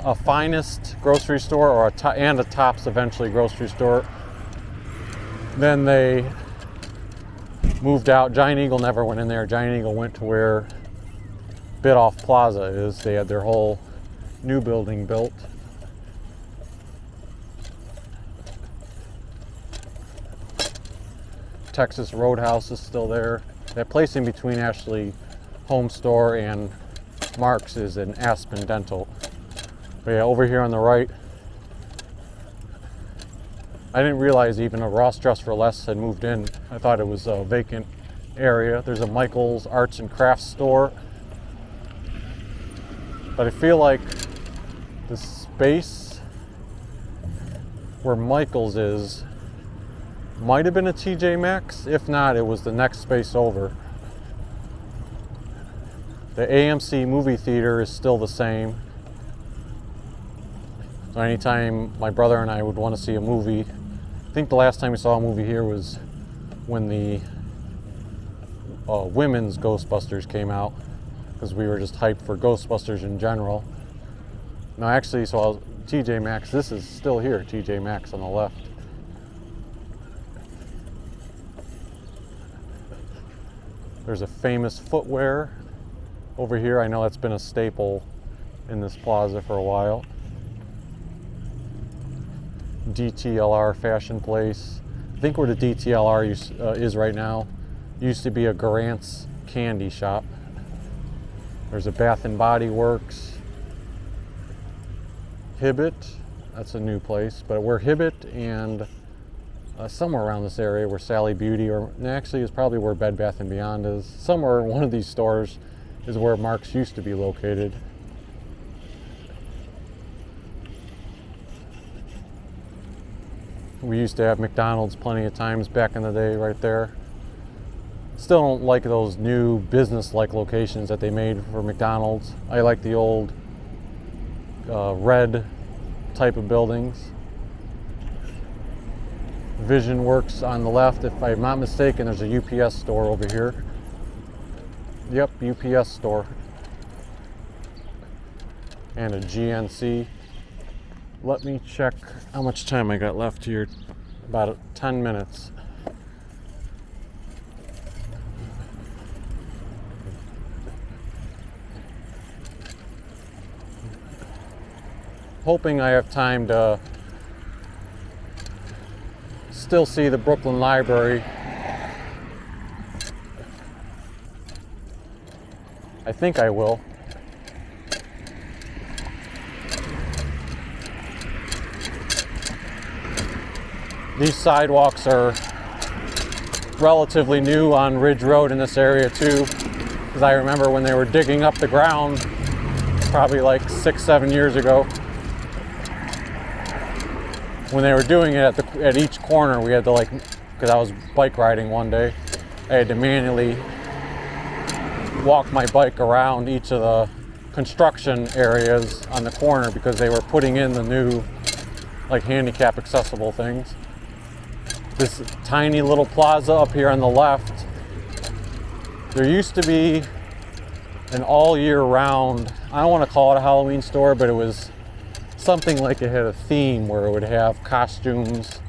a Finest grocery store, or and a Tops eventually grocery store. Then they moved out. Giant Eagle never went in there. Giant Eagle went to where Bidoff Plaza is. They had their whole new building built. Texas Roadhouse is still there. That place in between Ashley Home Store and Mark's is an Aspen Dental. But yeah, over here on the right, I didn't realize even a Ross Dress for Less had moved in. I thought it was a vacant area. There's a Michael's Arts and Crafts store. But I feel like the space where Michael's is might have been a TJ Maxx. If not, it was the next space over. The AMC movie theater is still the same. So anytime my brother and I would want to see a movie, I think the last time we saw a movie here was when the women's Ghostbusters came out, because we were just hyped for Ghostbusters in general. No, actually, so TJ Maxx, this is still here, TJ Maxx on the left. There's a Famous Footwear over here. I know that's been a staple in this plaza for a while. DTLR Fashion Place. I think where the DTLR is right now used to be a Garant's candy shop. There's a Bath and Body Works. Hibbett, that's a new place, but where Hibbett and somewhere around this area where Sally Beauty, or actually is probably where Bed Bath & Beyond is. Somewhere in one of these stores is where Mark's used to be located. We used to have McDonald's plenty of times back in the day right there. Still don't like those new business-like locations that they made for McDonald's. I like the old red type of buildings. Vision Works on the left. If I'm not mistaken, there's a UPS store over here. Yep, UPS store. And a GNC. Let me check how much time I got left here. About 10 minutes. Hoping I have time to still see the Brooklyn Library. I think I will. These sidewalks are relatively new on Ridge Road in this area too, because I remember when they were digging up the ground probably like 6-7 years ago. When they were doing it at each corner, we had to, like, because I was bike riding one day, I had to manually walk my bike around each of the construction areas on the corner because they were putting in the new, like, handicap accessible things. This tiny little plaza up here on the left, there used to be an all year round, I don't want to call it a Halloween store, but it was something like it had a theme where it would have costumes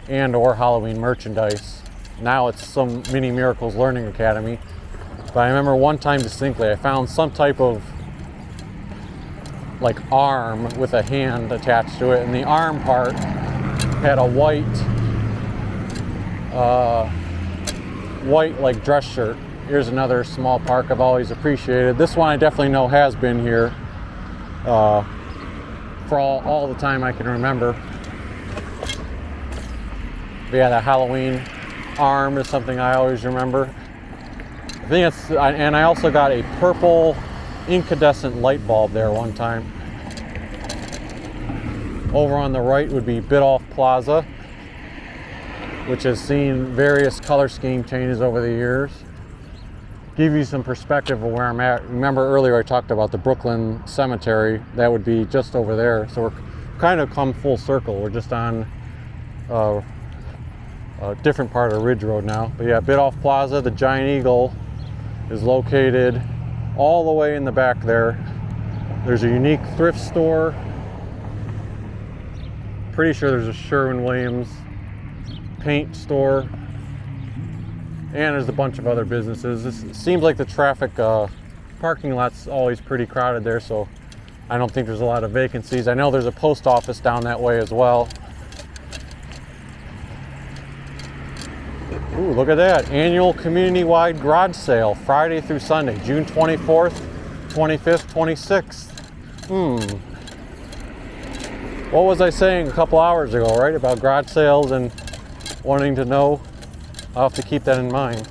and or Halloween merchandise. Now it's some Mini Miracles Learning Academy. But I remember one time distinctly, I found some type of like arm with a hand attached to it, and the arm part had a white like dress shirt. Here's another small park I've always appreciated. This one I definitely know has been here for all the time I can remember. But yeah, that Halloween arm is something I always remember. I think it's, and I also got a purple incandescent light bulb there one time. Over on the right would be Bidoff Plaza, which has seen various color scheme changes over the years. give you some perspective of where I'm at. Remember earlier I talked about the Brooklyn Cemetery. That would be just over there. So we're kind of come full circle. We're just on a different part of Ridge Road now. But yeah, Biddulph Plaza, the Giant Eagle, is located all the way in the back there. There's a unique thrift store. Pretty sure there's a Sherwin-Williams paint store. And there's a bunch of other businesses. It seems like the traffic parking lot's always pretty crowded there, so I don't think there's a lot of vacancies. I know there's a post office down that way as well. Ooh, look at that. Annual community-wide garage sale, Friday through Sunday, June 24th, 25th, 26th. What was I saying a couple hours ago, right? About garage sales and wanting to know. I'll have to keep that in mind.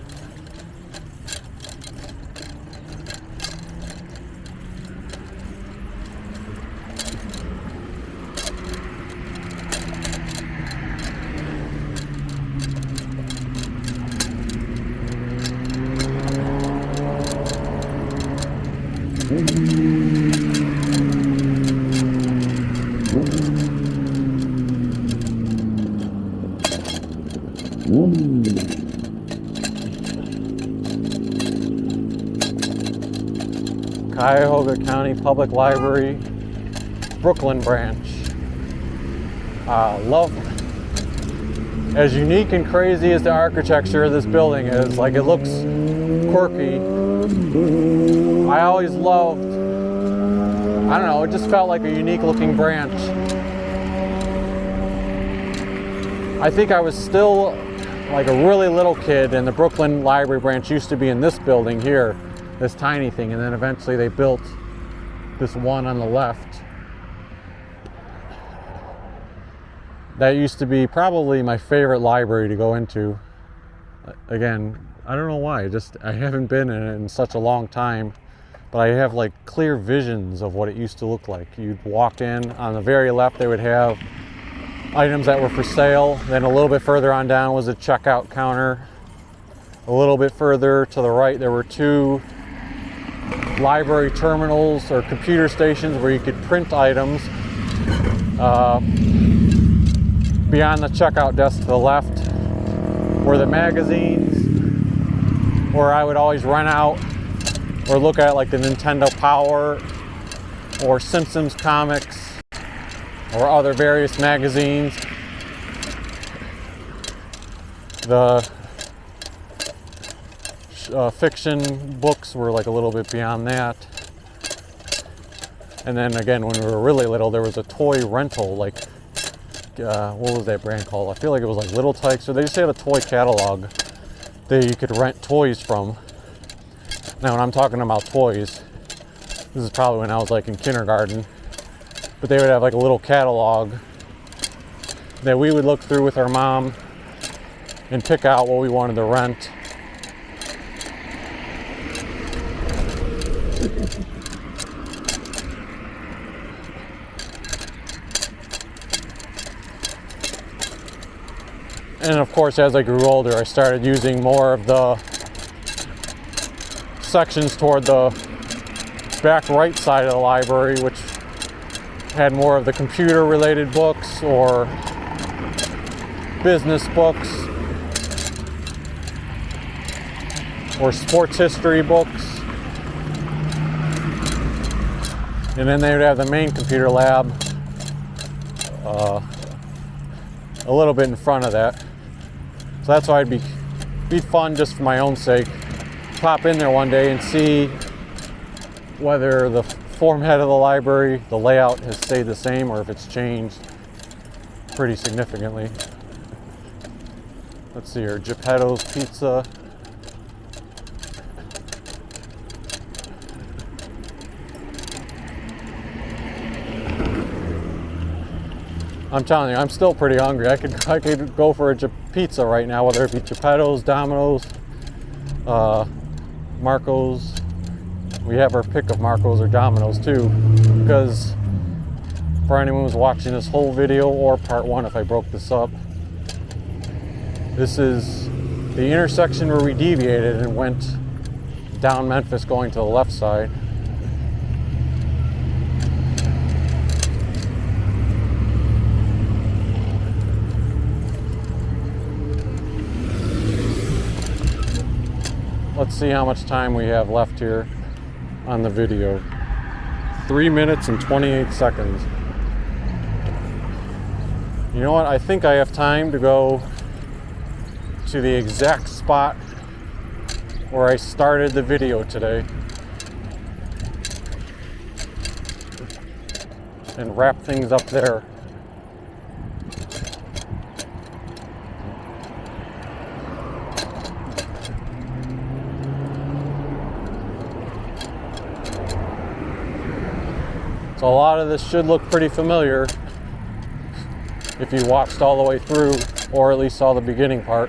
Cuyahoga County Public Library, Brooklyn branch. Love, as unique and crazy as the architecture of this building is, like it looks quirky. I always loved, I don't know, it just felt like a unique looking branch. I think I was still like a really little kid, and the Brooklyn Library branch used to be in this building here, this tiny thing, and then eventually they built this one on the left. That used to be probably my favorite library to go into. Again, I don't know why, I haven't been in it in such a long time, but I have like clear visions of what it used to look like. You'd walk in, on the very left they would have items that were for sale, then a little bit further on down was a checkout counter. A little bit further to the right there were two library terminals or computer stations where you could print items. Beyond the checkout desk to the left were the magazines, where I would always run out or look at like the Nintendo Power or Simpsons comics or other various magazines. The fiction books were like a little bit beyond that. And then again, when we were really little, there was a toy rental, like what was that brand called? I feel like it was like Little Tykes, or they just had a toy catalog that you could rent toys from. Now when I'm talking about toys, this is probably when I was like in kindergarten, but they would have like a little catalog that we would look through with our mom and pick out what we wanted to rent. And of course, as I grew older, I started using more of the sections toward the back right side of the library, which had more of the computer related books or business books or sports history books. And then they would have the main computer lab a little bit in front of that. So that's why it'd be fun, just for my own sake, pop in there one day and see whether the format of the library, the layout has stayed the same, or if it's changed pretty significantly. Let's see here, Geppetto's Pizza. I'm telling you, I'm still pretty hungry. I could go for a pizza right now, whether it be Geppetto's, Domino's, Marco's. We have our pick of Marco's or Domino's too, because for anyone who's watching this whole video, or part one if I broke this up, this is the intersection where we deviated and went down Memphis going to the left side. Let's see how much time we have left here on the video. 3 minutes and 28 seconds. You know what? I think I have time to go to the exact spot where I started the video today and wrap things up there. So a lot of this should look pretty familiar if you watched all the way through, or at least saw the beginning part.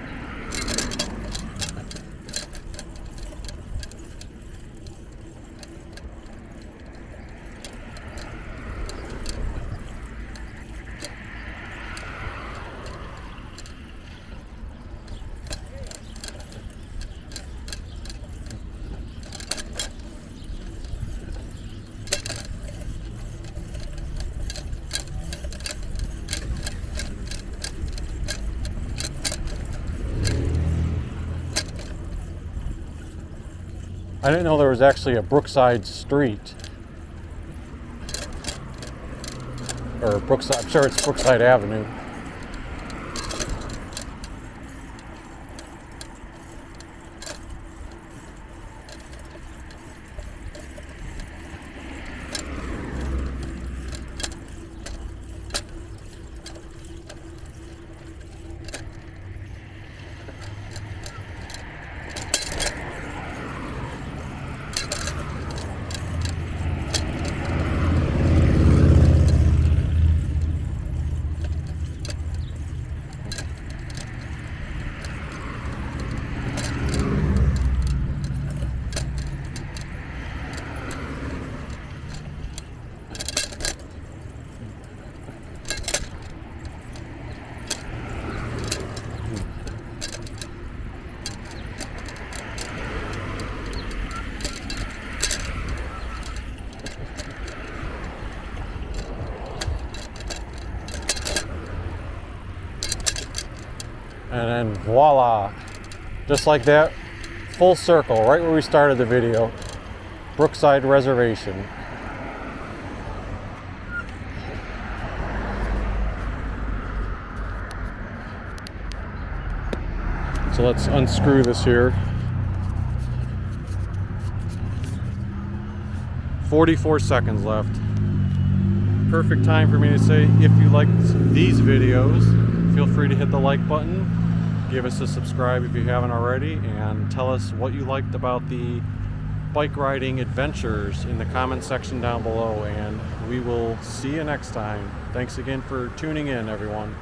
I didn't know there was actually a Brookside Street. Or Brookside, I'm sure it's Brookside Avenue. And then voila, just like that, full circle, right where we started the video, Brookside Reservation. So let's unscrew this here. 44 seconds left. Perfect time for me to say, if you liked these videos, feel free to hit the like button. Give us a subscribe if you haven't already, and tell us what you liked about the bike riding adventures in the comment section down below, and we will see you next time. Thanks again for tuning in, everyone.